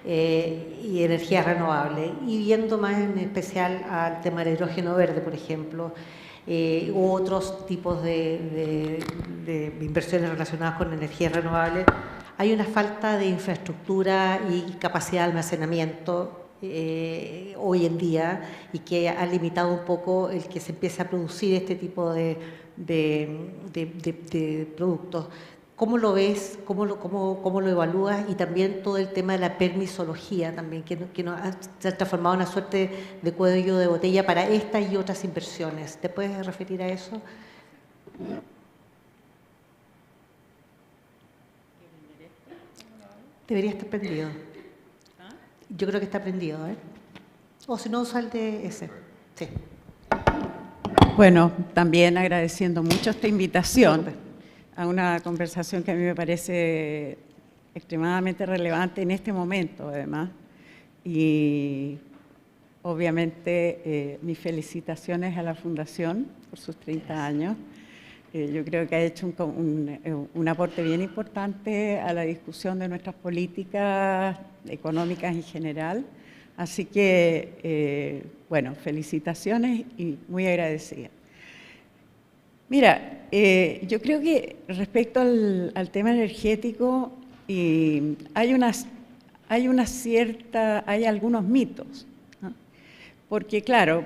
[SPEAKER 1] Y energías renovables, y viendo más en especial al tema del hidrógeno verde, por ejemplo, u otros tipos de inversiones relacionadas con energías renovables, hay una falta de infraestructura y capacidad de almacenamiento hoy en día, y que ha limitado un poco el que se empiece a producir este tipo de productos. ¿Cómo lo ves? ¿Cómo lo evalúas? Y también todo el tema de la permisología también, que se ha transformado en una suerte de cuello de botella para estas y otras inversiones. ¿Te puedes referir a eso? Debería estar prendido. Yo creo que está prendido, ¿eh? O si no, usa el de ese. Sí.
[SPEAKER 6] Bueno, también agradeciendo mucho esta invitación a una conversación que a mí me parece extremadamente relevante en este momento, además. Y obviamente mis felicitaciones a la Fundación por sus 30 años. Yo creo que ha hecho un aporte bien importante a la discusión de nuestras políticas económicas en general. Así que, bueno, felicitaciones y muy agradecida. Mira, yo creo que respecto al tema energético hay algunos mitos, ¿no? Porque claro,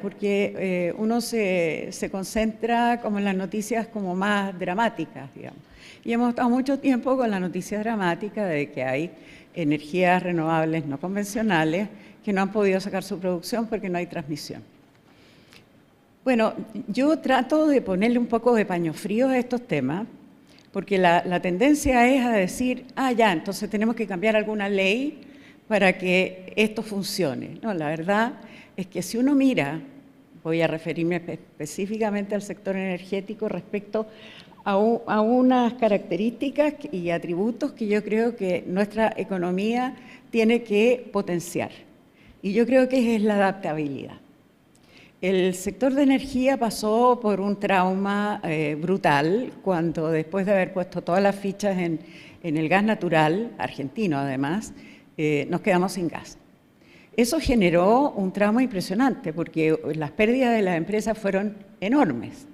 [SPEAKER 6] uno se concentra como en las noticias como más dramáticas, digamos. Y hemos estado mucho tiempo con la noticia dramática de que hay energías renovables no convencionales que no han podido sacar su producción porque no hay transmisión. Bueno, yo trato de ponerle un poco de paño frío a estos temas, porque la tendencia es a decir, ya, entonces tenemos que cambiar alguna ley para que esto funcione. No, la verdad es que si uno mira, voy a referirme específicamente al sector energético respecto a unas características y atributos que yo creo que nuestra economía tiene que potenciar. Y yo creo que es la adaptabilidad. El sector de energía pasó por un trauma brutal cuando, después de haber puesto todas las fichas en el gas natural, argentino además, nos quedamos sin gas. Eso generó un trauma impresionante porque las pérdidas de las empresas fueron enormes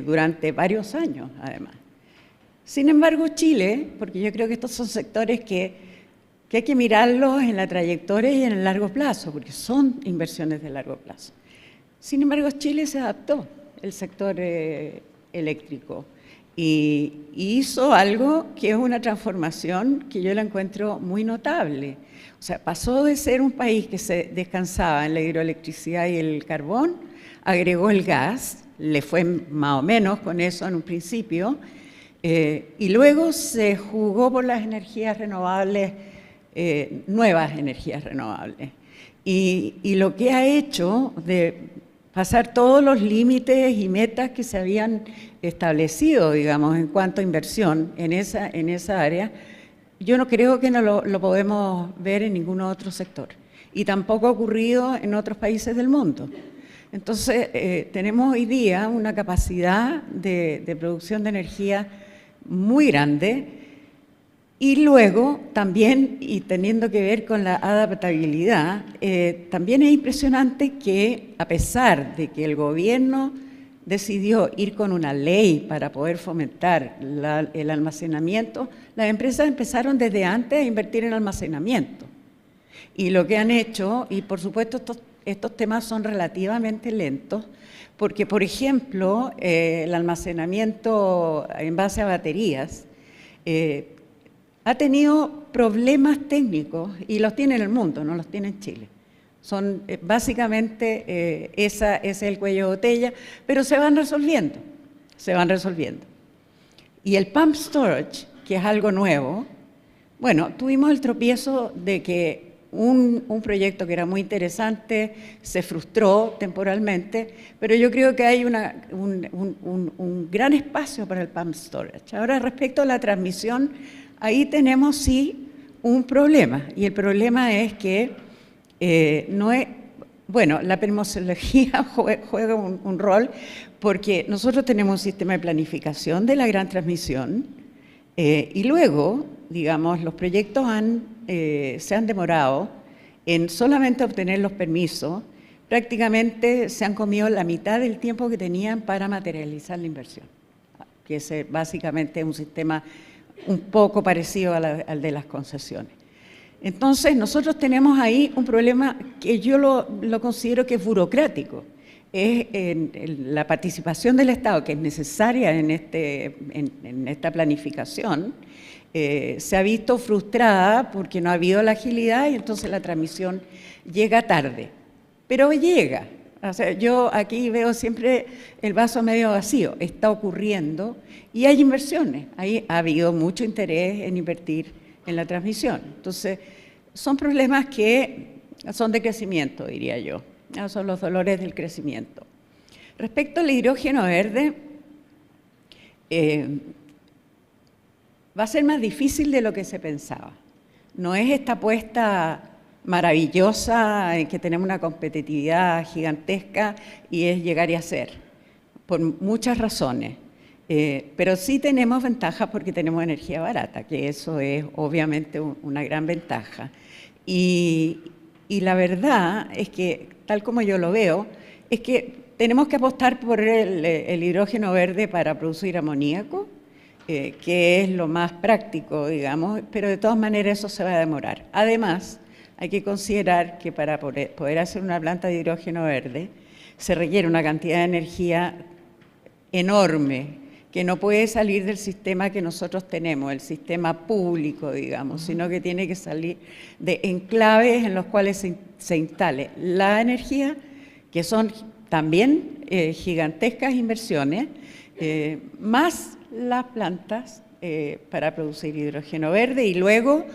[SPEAKER 6] durante varios años además. Sin embargo, Chile, porque yo creo que estos son sectores que hay que mirarlos en la trayectoria y en el largo plazo, porque son inversiones de largo plazo. Sin embargo, Chile se adaptó, el sector eléctrico, y hizo algo que es una transformación que yo la encuentro muy notable. O sea, pasó de ser un país que se descansaba en la hidroelectricidad y el carbón, agregó el gas, le fue más o menos con eso en un principio, y luego se jugó por las energías renovables, nuevas energías renovables. Y lo que ha hecho de pasar todos los límites y metas que se habían establecido, digamos, en cuanto a inversión en esa área, yo no creo que no lo podemos ver en ningún otro sector. Y tampoco ha ocurrido en otros países del mundo. Entonces, tenemos hoy día una capacidad de producción de energía muy grande. Y luego, también, y teniendo que ver con la adaptabilidad, también es impresionante que, a pesar de que el gobierno decidió ir con una ley para poder fomentar el almacenamiento, las empresas empezaron desde antes a invertir en almacenamiento. Y lo que han hecho, y por supuesto estos temas son relativamente lentos, porque, por ejemplo, el almacenamiento en base a baterías, ha tenido problemas técnicos y los tiene en el mundo, no los tiene en Chile. Son básicamente, ese es el cuello de botella, pero se van resolviendo, Y el pump storage, que es algo nuevo, bueno, tuvimos el tropiezo de que un proyecto que era muy interesante se frustró temporalmente, pero yo creo que hay un gran espacio para el pump storage. Ahora, respecto a la transmisión, ahí tenemos sí un problema, y el problema es que la permisología juega un rol, porque nosotros tenemos un sistema de planificación de la gran transmisión, y luego, digamos, los proyectos se han demorado en solamente obtener los permisos, prácticamente se han comido la mitad del tiempo que tenían para materializar la inversión, que es básicamente un sistema un poco parecido al de las concesiones. Entonces, nosotros tenemos ahí un problema que yo lo considero que es burocrático. Es la participación del Estado, que es necesaria en esta planificación, se ha visto frustrada porque no ha habido la agilidad y entonces la transmisión llega tarde. Pero llega. O sea, yo aquí veo siempre el vaso medio vacío, está ocurriendo y hay inversiones. Ahí ha habido mucho interés en invertir en la transmisión. Entonces, son problemas que son de crecimiento, diría yo. Son los dolores del crecimiento. Respecto al hidrógeno verde, va a ser más difícil de lo que se pensaba. No es esta apuesta maravillosa en que tenemos una competitividad gigantesca y es llegar y hacer, por muchas razones. Pero sí tenemos ventajas porque tenemos energía barata, que eso es obviamente una gran ventaja. Y la verdad es que, tal como yo lo veo, es que tenemos que apostar por el hidrógeno verde para producir amoníaco, que es lo más práctico, digamos, pero de todas maneras eso se va a demorar. Además, hay que considerar que para poder hacer una planta de hidrógeno verde se requiere una cantidad de energía enorme, que no puede salir del sistema que nosotros tenemos, el sistema público, digamos, sino que tiene que salir de enclaves en los cuales se instale la energía, que son también gigantescas inversiones, más las plantas para producir hidrógeno verde y luego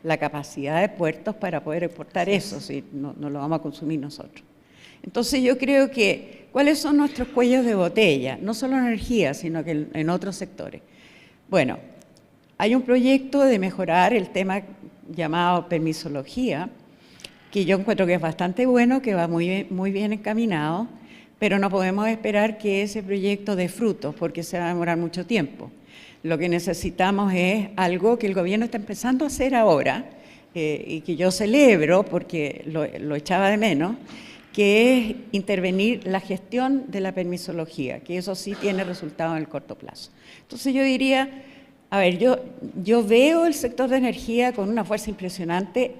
[SPEAKER 6] la capacidad de puertos para poder exportar eso, si no lo vamos a consumir nosotros. Entonces yo creo que, ¿cuáles son nuestros cuellos de botella? No solo en energía, sino que en otros sectores. Bueno, hay un proyecto de mejorar el tema llamado permisología, que yo encuentro que es bastante bueno, que va muy bien encaminado, pero no podemos esperar que ese proyecto dé frutos, porque se va a demorar mucho tiempo. Lo que necesitamos es algo que el gobierno está empezando a hacer ahora, y que yo celebro porque lo echaba de menos, que es intervenir la gestión de la permisología, que eso sí tiene resultado en el corto plazo. Entonces yo diría, a ver, yo veo el sector de energía con una fuerza impresionante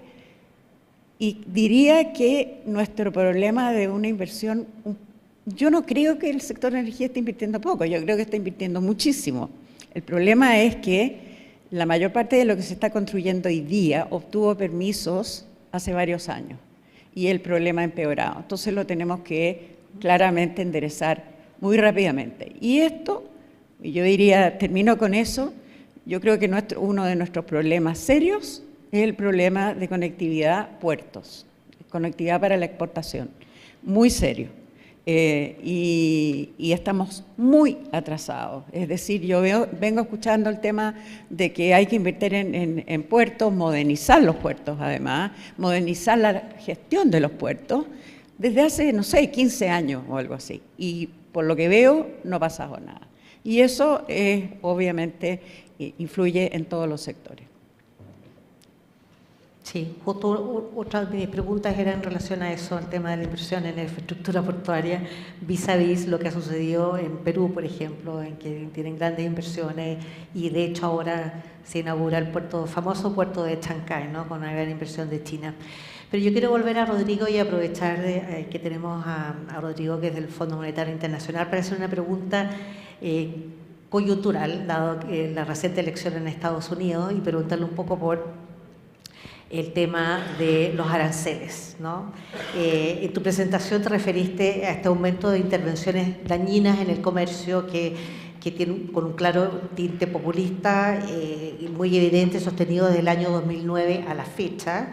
[SPEAKER 6] y diría que nuestro problema de una inversión, yo no creo que el sector de energía esté invirtiendo poco, yo creo que está invirtiendo muchísimo. El problema es que la mayor parte de lo que se está construyendo hoy día obtuvo permisos hace varios años y el problema ha empeorado. Entonces lo tenemos que claramente enderezar muy rápidamente. Y esto, yo diría, termino con eso, yo creo que uno de nuestros problemas serios es el problema de conectividad puertos, conectividad para la exportación, muy serio. Y estamos muy atrasados. Es decir, yo vengo escuchando el tema de que hay que invertir en puertos, modernizar los puertos además, modernizar la gestión de los puertos, desde hace, no sé, 15 años o algo así. Y por lo que veo, no ha pasado nada. Y eso obviamente influye en todos los sectores.
[SPEAKER 1] Sí, justo otra de mis preguntas era en relación a eso, al tema de la inversión en la infraestructura portuaria, vis a vis lo que ha sucedido en Perú, por ejemplo, en que tienen grandes inversiones y de hecho ahora se inaugura el famoso puerto de Chancay, ¿no?, con una gran inversión de China. Pero yo quiero volver a Rodrigo y aprovechar que tenemos a Rodrigo, que es del Fondo Monetario Internacional, para hacer una pregunta coyuntural, dado la reciente elección en Estados Unidos, y preguntarle un poco por el tema de los aranceles, ¿no? En tu presentación te referiste a este aumento de intervenciones dañinas en el comercio que tiene con un claro tinte populista y muy evidente, sostenido desde el año 2009 a la fecha,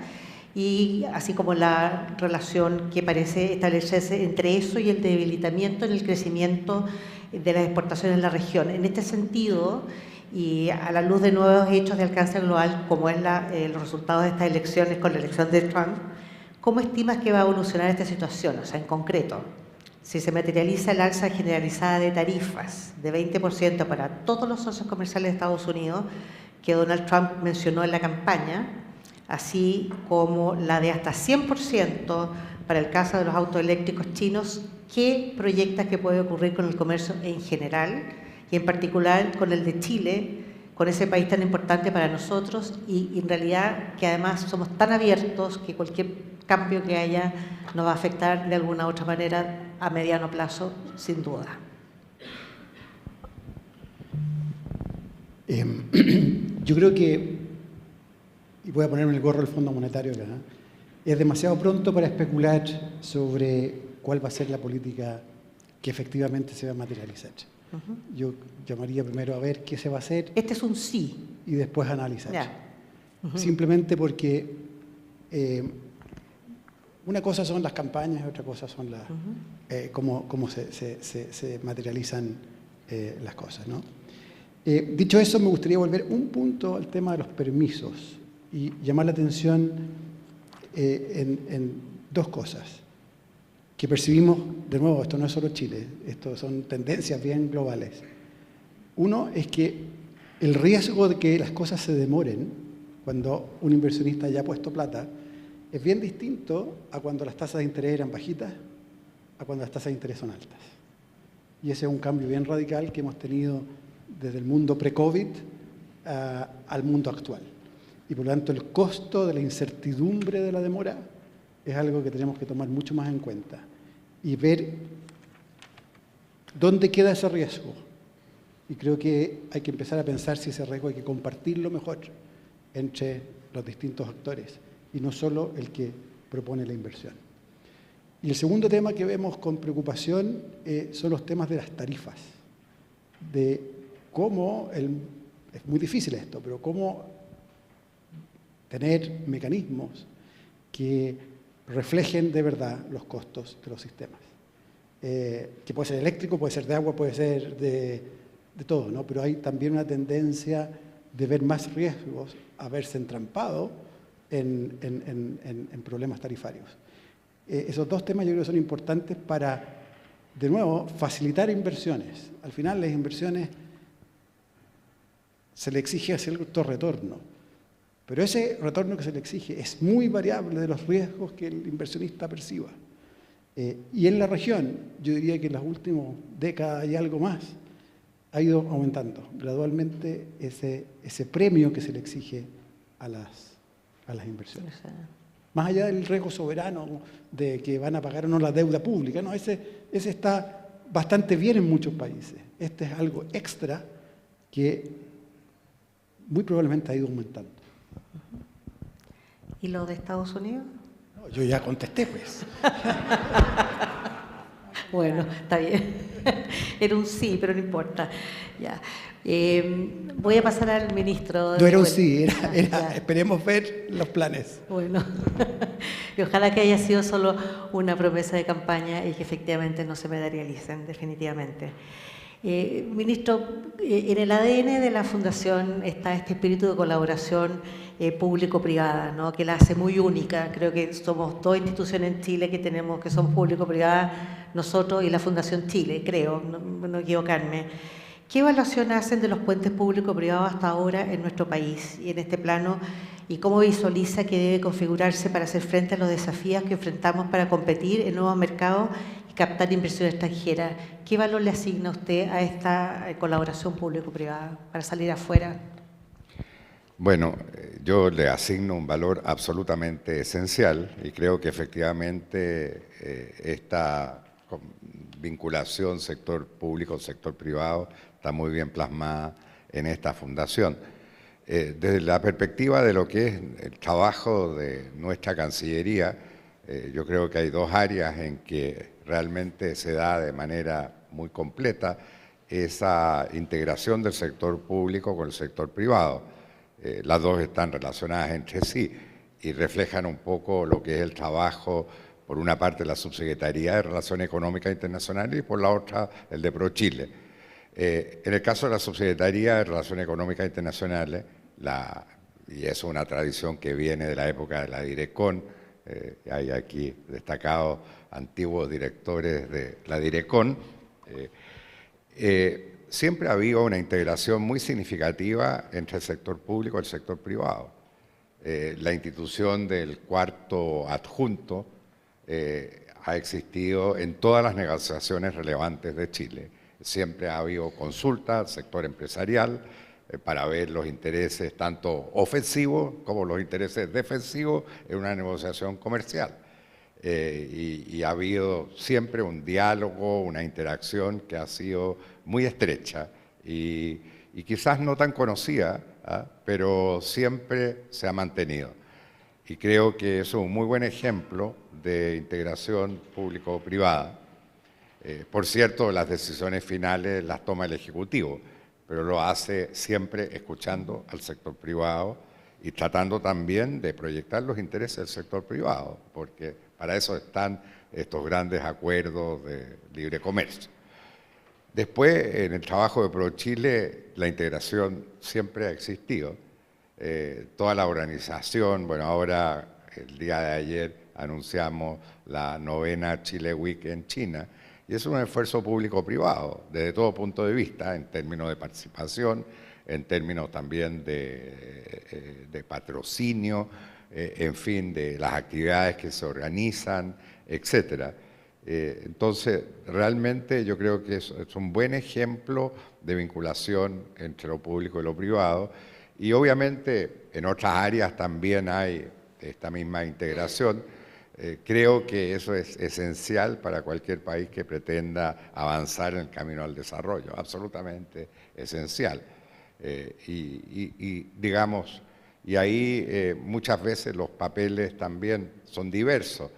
[SPEAKER 1] y así como la relación que parece establecerse entre eso y el debilitamiento en el crecimiento de las exportaciones en la región. En este sentido, y a la luz de nuevos hechos de alcance global, como es los resultados de estas elecciones con la elección de Trump, ¿cómo estimas que va a evolucionar esta situación? O sea, en concreto, si se materializa el alza generalizada de tarifas de 20% para todos los socios comerciales de Estados Unidos, que Donald Trump mencionó en la campaña, así como la de hasta 100% para el caso de los autos eléctricos chinos, ¿qué proyectas que puede ocurrir con el comercio en general? Y en particular con el de Chile, con ese país tan importante para nosotros y en realidad que además somos tan abiertos que cualquier cambio que haya nos va a afectar de alguna u otra manera a mediano plazo, sin duda.
[SPEAKER 3] Yo creo que, y voy a ponerme el gorro del Fondo Monetario acá, es demasiado pronto para especular sobre cuál va a ser la política que efectivamente se va a materializar. Yo llamaría primero a ver qué se va a hacer.
[SPEAKER 1] Este es un sí.
[SPEAKER 3] Y después analizar. Simplemente porque una cosa son las campañas y otra cosa son cómo se materializan las cosas, ¿no? Dicho eso, me gustaría volver un punto al tema de los permisos y llamar la atención en dos cosas que percibimos. De nuevo, esto no es solo Chile, esto son tendencias bien globales. Uno es que el riesgo de que las cosas se demoren cuando un inversionista ya ha puesto plata es bien distinto a cuando las tasas de interés eran bajitas a cuando las tasas de interés son altas. Y ese es un cambio bien radical que hemos tenido desde el mundo pre-COVID al mundo actual. Y por lo tanto el costo de la incertidumbre de la demora es algo que tenemos que tomar mucho más en cuenta y ver dónde queda ese riesgo. Y creo que hay que empezar a pensar si ese riesgo hay que compartirlo mejor entre los distintos actores y no solo el que propone la inversión. Y el segundo tema que vemos con preocupación son los temas de las tarifas, de cómo, es muy difícil esto, pero cómo tener mecanismos que reflejen de verdad los costos de los sistemas. Que puede ser eléctrico, puede ser de agua, puede ser de todo, ¿no? Pero hay también una tendencia de ver más riesgos a verse entrampado en problemas tarifarios. Esos dos temas yo creo que son importantes para, de nuevo, facilitar inversiones. Al final las inversiones se le exige cierto retorno, pero ese retorno que se le exige es muy variable de los riesgos que el inversionista perciba. Y en la región, yo diría que en las últimas décadas y algo más, ha ido aumentando gradualmente ese premio que se le exige a las inversiones. Más allá del riesgo soberano de que van a pagar o no la deuda pública, no, ese está bastante bien en muchos países. Este es algo extra que muy probablemente ha ido aumentando.
[SPEAKER 1] ¿Y lo de Estados Unidos?
[SPEAKER 3] No, yo ya contesté, pues.
[SPEAKER 1] Bueno, está bien. Era un sí, pero no importa. Ya. Voy a pasar al ministro.
[SPEAKER 3] No era un sí, era esperemos ver los planes.
[SPEAKER 1] Bueno, y ojalá que haya sido solo una promesa de campaña y que efectivamente no se materialicen, definitivamente. Ministro, en el ADN de la Fundación está este espíritu de colaboración público-privada, ¿no? Que la hace muy única. Creo que somos dos instituciones en Chile que son público-privadas, nosotros y la Fundación Chile, creo, no equivocarme. ¿Qué evaluación hacen de los puentes público-privados hasta ahora en nuestro país y en este plano? ¿Y cómo visualiza que debe configurarse para hacer frente a los desafíos que enfrentamos para competir en nuevos mercados y captar inversión extranjera? ¿Qué valor le asigna usted a esta colaboración público-privada para salir afuera?
[SPEAKER 5] Bueno, yo le asigno un valor absolutamente esencial y creo que efectivamente esta vinculación sector público, sector privado está muy bien plasmada en esta fundación. Desde la perspectiva de lo que es el trabajo de nuestra Cancillería, yo creo que hay dos áreas en que realmente se da de manera muy completa esa integración del sector público con el sector privado. Las dos están relacionadas entre sí y reflejan un poco lo que es el trabajo, por una parte la Subsecretaría de Relaciones Económicas Internacionales y por la otra el de ProChile. En el caso de la Subsecretaría de Relaciones Económicas Internacionales, y es una tradición que viene de la época de la Direcon, hay aquí destacados antiguos directores de la Direcon, siempre ha habido una integración muy significativa entre el sector público y el sector privado. La institución del cuarto adjunto ha existido en todas las negociaciones relevantes de Chile. Siempre ha habido consulta al sector empresarial para ver los intereses tanto ofensivos como los intereses defensivos en una negociación comercial. Y ha habido siempre un diálogo, una interacción que ha sido muy estrecha y quizás no tan conocida, pero siempre se ha mantenido. Y creo que eso es un muy buen ejemplo de integración público-privada. Por cierto, las decisiones finales las toma el Ejecutivo, pero lo hace siempre escuchando al sector privado y tratando también de proyectar los intereses del sector privado, porque para eso están estos grandes acuerdos de libre comercio. Después, en el trabajo de ProChile, la integración siempre ha existido. Toda la organización, bueno, ahora el día de ayer anunciamos la 9ª Chile Week en China, y es un esfuerzo público-privado, desde todo punto de vista, en términos de participación, en términos también de patrocinio, en fin, de las actividades que se organizan, etc. Entonces, realmente yo creo que es un buen ejemplo de vinculación entre lo público y lo privado, y obviamente en otras áreas también hay esta misma integración. Creo que eso es esencial para cualquier país que pretenda avanzar en el camino al desarrollo, absolutamente esencial. Digamos, y ahí muchas veces los papeles también son diversos.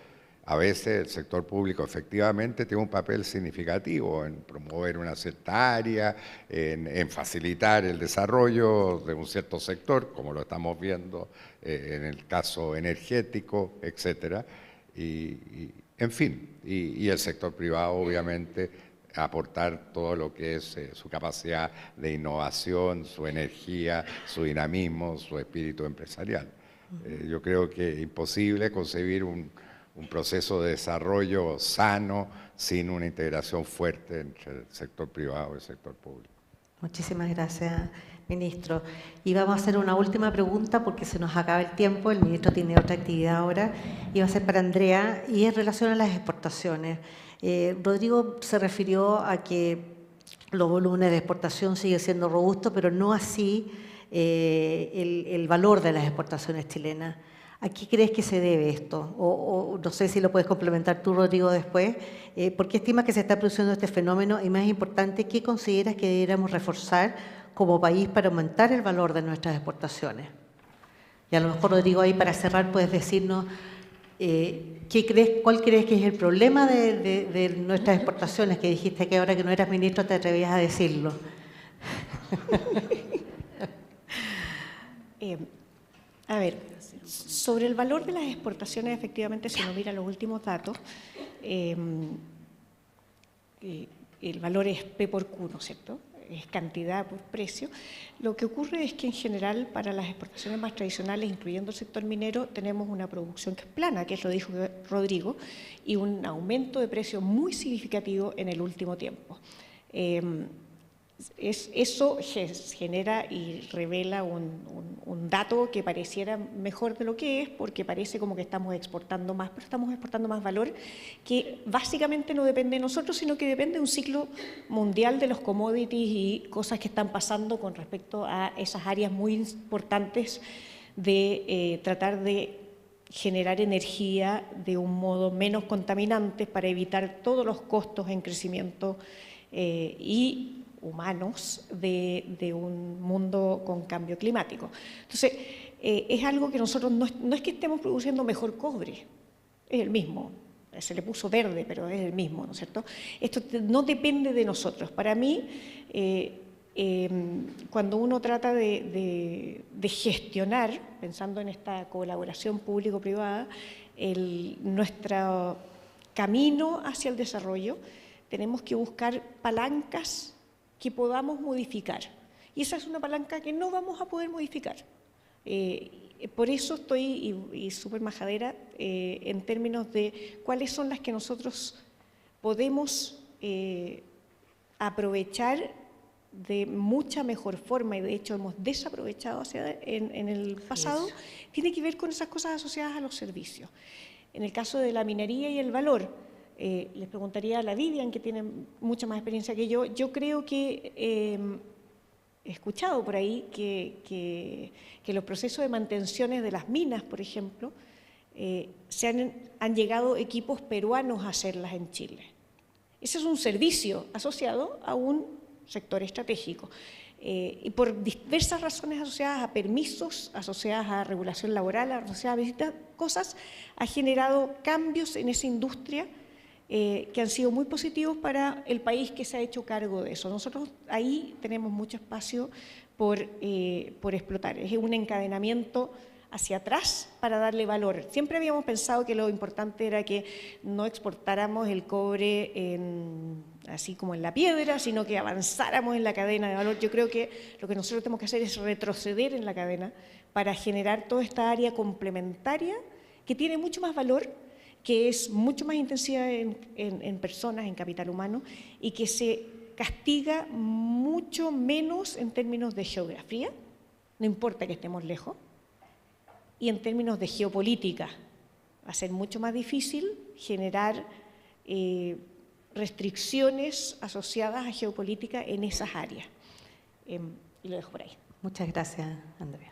[SPEAKER 5] A veces el sector público efectivamente tiene un papel significativo en promover una cierta área, en facilitar el desarrollo de un cierto sector, como lo estamos viendo en el caso energético, etcétera. En fin, y el sector privado obviamente aportar todo lo que es su capacidad de innovación, su energía, su dinamismo, su espíritu empresarial. Yo creo que es imposible concebir un proceso de desarrollo sano sin una integración fuerte entre el sector privado y el sector público.
[SPEAKER 1] Muchísimas gracias, ministro. Y vamos a hacer una última pregunta porque se nos acaba el tiempo, el ministro tiene otra actividad ahora, y va a ser para Andrea, y es en relación a las exportaciones. Rodrigo se refirió a que los volúmenes de exportación siguen siendo robustos, pero no así el valor de las exportaciones chilenas. ¿A qué crees que se debe esto? O no sé si lo puedes complementar tú, Rodrigo, después. ¿Por qué estimas que se está produciendo este fenómeno? Y más importante, ¿qué consideras que deberíamos reforzar como país para aumentar el valor de nuestras exportaciones? Y a lo mejor, Rodrigo, ahí para cerrar puedes decirnos ¿cuál crees que es el problema de nuestras exportaciones? Que dijiste que ahora que no eras ministro te atrevías a decirlo.
[SPEAKER 4] A ver, sobre el valor de las exportaciones, efectivamente, si uno mira los últimos datos, el valor es P por Q, ¿no es cierto? Es cantidad por precio. Lo que ocurre es que en general para las exportaciones más tradicionales, incluyendo el sector minero, tenemos una producción que es plana, que es lo dijo Rodrigo, y un aumento de precio muy significativo en el último tiempo. Eso genera y revela un dato que pareciera mejor de lo que es, porque parece como que estamos exportando más, pero estamos exportando más valor, que básicamente no depende de nosotros, sino que depende de un ciclo mundial de los commodities y cosas que están pasando con respecto a esas áreas muy importantes de tratar de generar energía de un modo menos contaminante para evitar todos los costos en crecimiento y humanos de un mundo con cambio climático. Entonces, es algo que nosotros no es que estemos produciendo mejor cobre, es el mismo, se le puso verde, pero es el mismo, ¿no es cierto? Esto no depende de nosotros. Para mí, cuando uno trata de gestionar, pensando en esta colaboración público-privada, nuestro camino hacia el desarrollo, tenemos que buscar palancas que podamos modificar. Y esa es una palanca que no vamos a poder modificar. Por eso estoy, y súper majadera, en términos de cuáles son las que nosotros podemos aprovechar de mucha mejor forma, y de hecho hemos desaprovechado en el pasado, tiene que ver con esas cosas asociadas a los servicios. En el caso de la minería y el valor, les preguntaría a la Vivian, que tiene mucha más experiencia que yo creo que he escuchado por ahí que los procesos de mantenciones de las minas, por ejemplo, han llegado equipos peruanos a hacerlas en Chile. Ese es un servicio asociado a un sector estratégico. Y por diversas razones asociadas a permisos, asociadas a regulación laboral, asociadas a distintas cosas, ha generado cambios en esa industria que han sido muy positivos para el país que se ha hecho cargo de eso. Nosotros ahí tenemos mucho espacio por explotar. Es un encadenamiento hacia atrás para darle valor. Siempre habíamos pensado que lo importante era que no exportáramos el cobre así como en la piedra, sino que avanzáramos en la cadena de valor. Yo creo que lo que nosotros tenemos que hacer es retroceder en la cadena para generar toda esta área complementaria que tiene mucho más valor, que es mucho más intensiva en personas, en capital humano, y que se castiga mucho menos en términos de geografía, no importa que estemos lejos, y en términos de geopolítica. Va a ser mucho más difícil generar restricciones asociadas a geopolítica en esas áreas. Y lo dejo por ahí.
[SPEAKER 1] Muchas gracias, Andrea.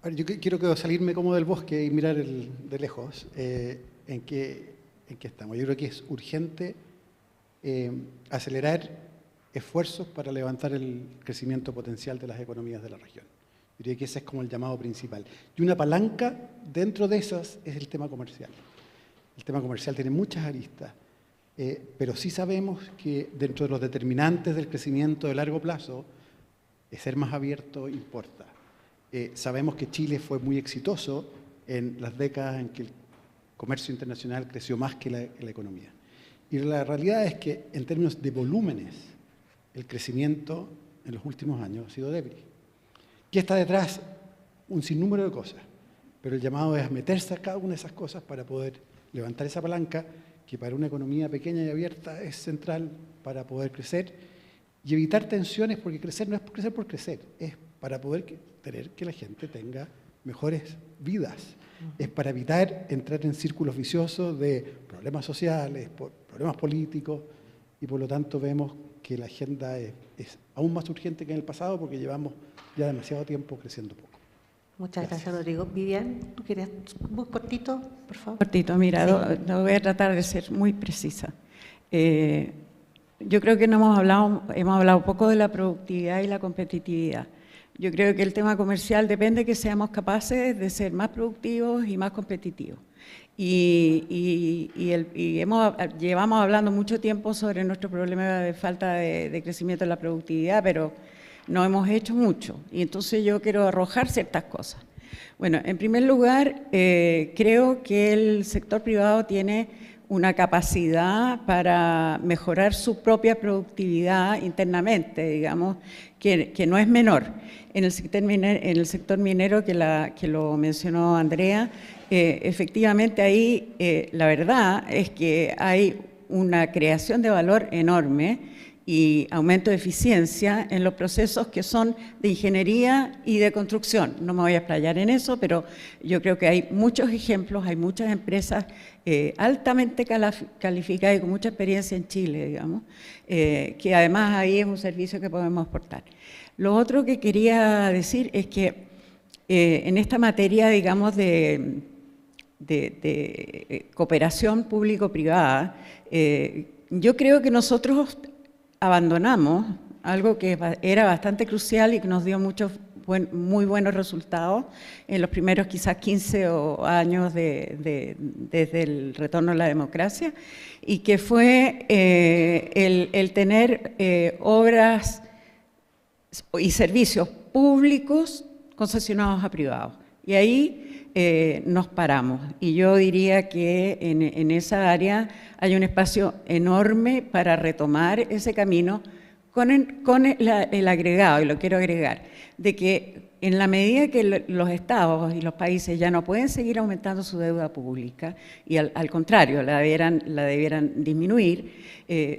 [SPEAKER 3] A ver, yo quiero salirme como del bosque y mirar de lejos en qué estamos. Yo creo que es urgente acelerar esfuerzos para levantar el crecimiento potencial de las economías de la región. Yo diría que ese es como el llamado principal. Y una palanca dentro de esas es el tema comercial. El tema comercial tiene muchas aristas, pero sí sabemos que dentro de los determinantes del crecimiento de largo plazo, ser más abierto importa. Sabemos que Chile fue muy exitoso en las décadas en que el comercio internacional creció más que la economía. Y la realidad es que en términos de volúmenes, el crecimiento en los últimos años ha sido débil. ¿Qué está detrás? Un sinnúmero de cosas, pero el llamado es meterse a cada una de esas cosas para poder levantar esa palanca que para una economía pequeña y abierta es central para poder crecer y evitar tensiones, porque crecer no es crecer por crecer, es para poder tener que la gente tenga mejores vidas. Es para evitar entrar en círculos viciosos de problemas sociales, problemas políticos, y por lo tanto vemos que la agenda es aún más urgente que en el pasado porque llevamos ya demasiado tiempo creciendo poco.
[SPEAKER 1] Muchas gracias, Rodrigo. Vivian, ¿tú querías muy cortito, por favor?
[SPEAKER 6] Cortito, mira,
[SPEAKER 1] Sí.
[SPEAKER 6] voy a tratar de ser muy precisa. Yo creo que no hemos hablado poco de la productividad y la competitividad. Yo creo que el tema comercial depende de que seamos capaces de ser más productivos y más competitivos. Llevamos hablando mucho tiempo sobre nuestro problema de falta de crecimiento en la productividad, pero no hemos hecho mucho. Y entonces yo quiero arrojar ciertas cosas. Bueno, en primer lugar, creo que el sector privado tiene una capacidad para mejorar su propia productividad internamente, digamos, que no es menor. En el sector minero que lo mencionó Andrea, efectivamente ahí la verdad es que hay una creación de valor enorme y aumento de eficiencia en los procesos que son de ingeniería y de construcción. No me voy a explayar en eso, pero yo creo que hay muchos ejemplos, hay muchas empresas altamente calificadas y con mucha experiencia en Chile, digamos, que además ahí es un servicio que podemos aportar. Lo otro que quería decir es que en esta materia, digamos, de cooperación público-privada, yo creo que nosotros abandonamos algo que era bastante crucial y que nos dio muy buenos resultados en los primeros quizás 15 años desde el retorno a la democracia, y que fue el tener obras y servicios públicos concesionados a privados. Y ahí nos paramos. Y yo diría que en esa área hay un espacio enorme para retomar ese camino con el agregado, y lo quiero agregar, de que en la medida que los estados y los países ya no pueden seguir aumentando su deuda pública, y al contrario, la debieran disminuir,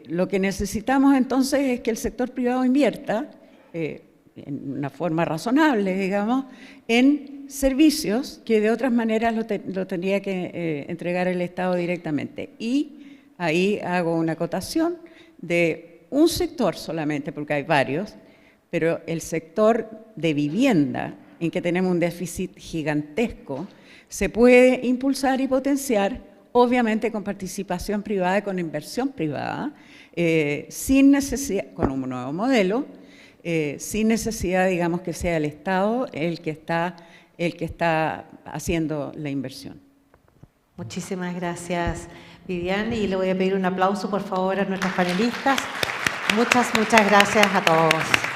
[SPEAKER 6] lo que necesitamos entonces es que el sector privado invierta en una forma razonable, digamos, en servicios que de otras maneras lo tendría que entregar el Estado directamente. Y ahí hago una acotación de un sector solamente, porque hay varios, pero el sector de vivienda, en que tenemos un déficit gigantesco, se puede impulsar y potenciar, obviamente con participación privada y con inversión privada, sin necesidad, con un nuevo modelo, sin necesidad, digamos, que sea el Estado el que está haciendo la inversión.
[SPEAKER 1] Muchísimas gracias, Vivian, y le voy a pedir un aplauso, por favor, a nuestros panelistas. Muchas gracias a todos.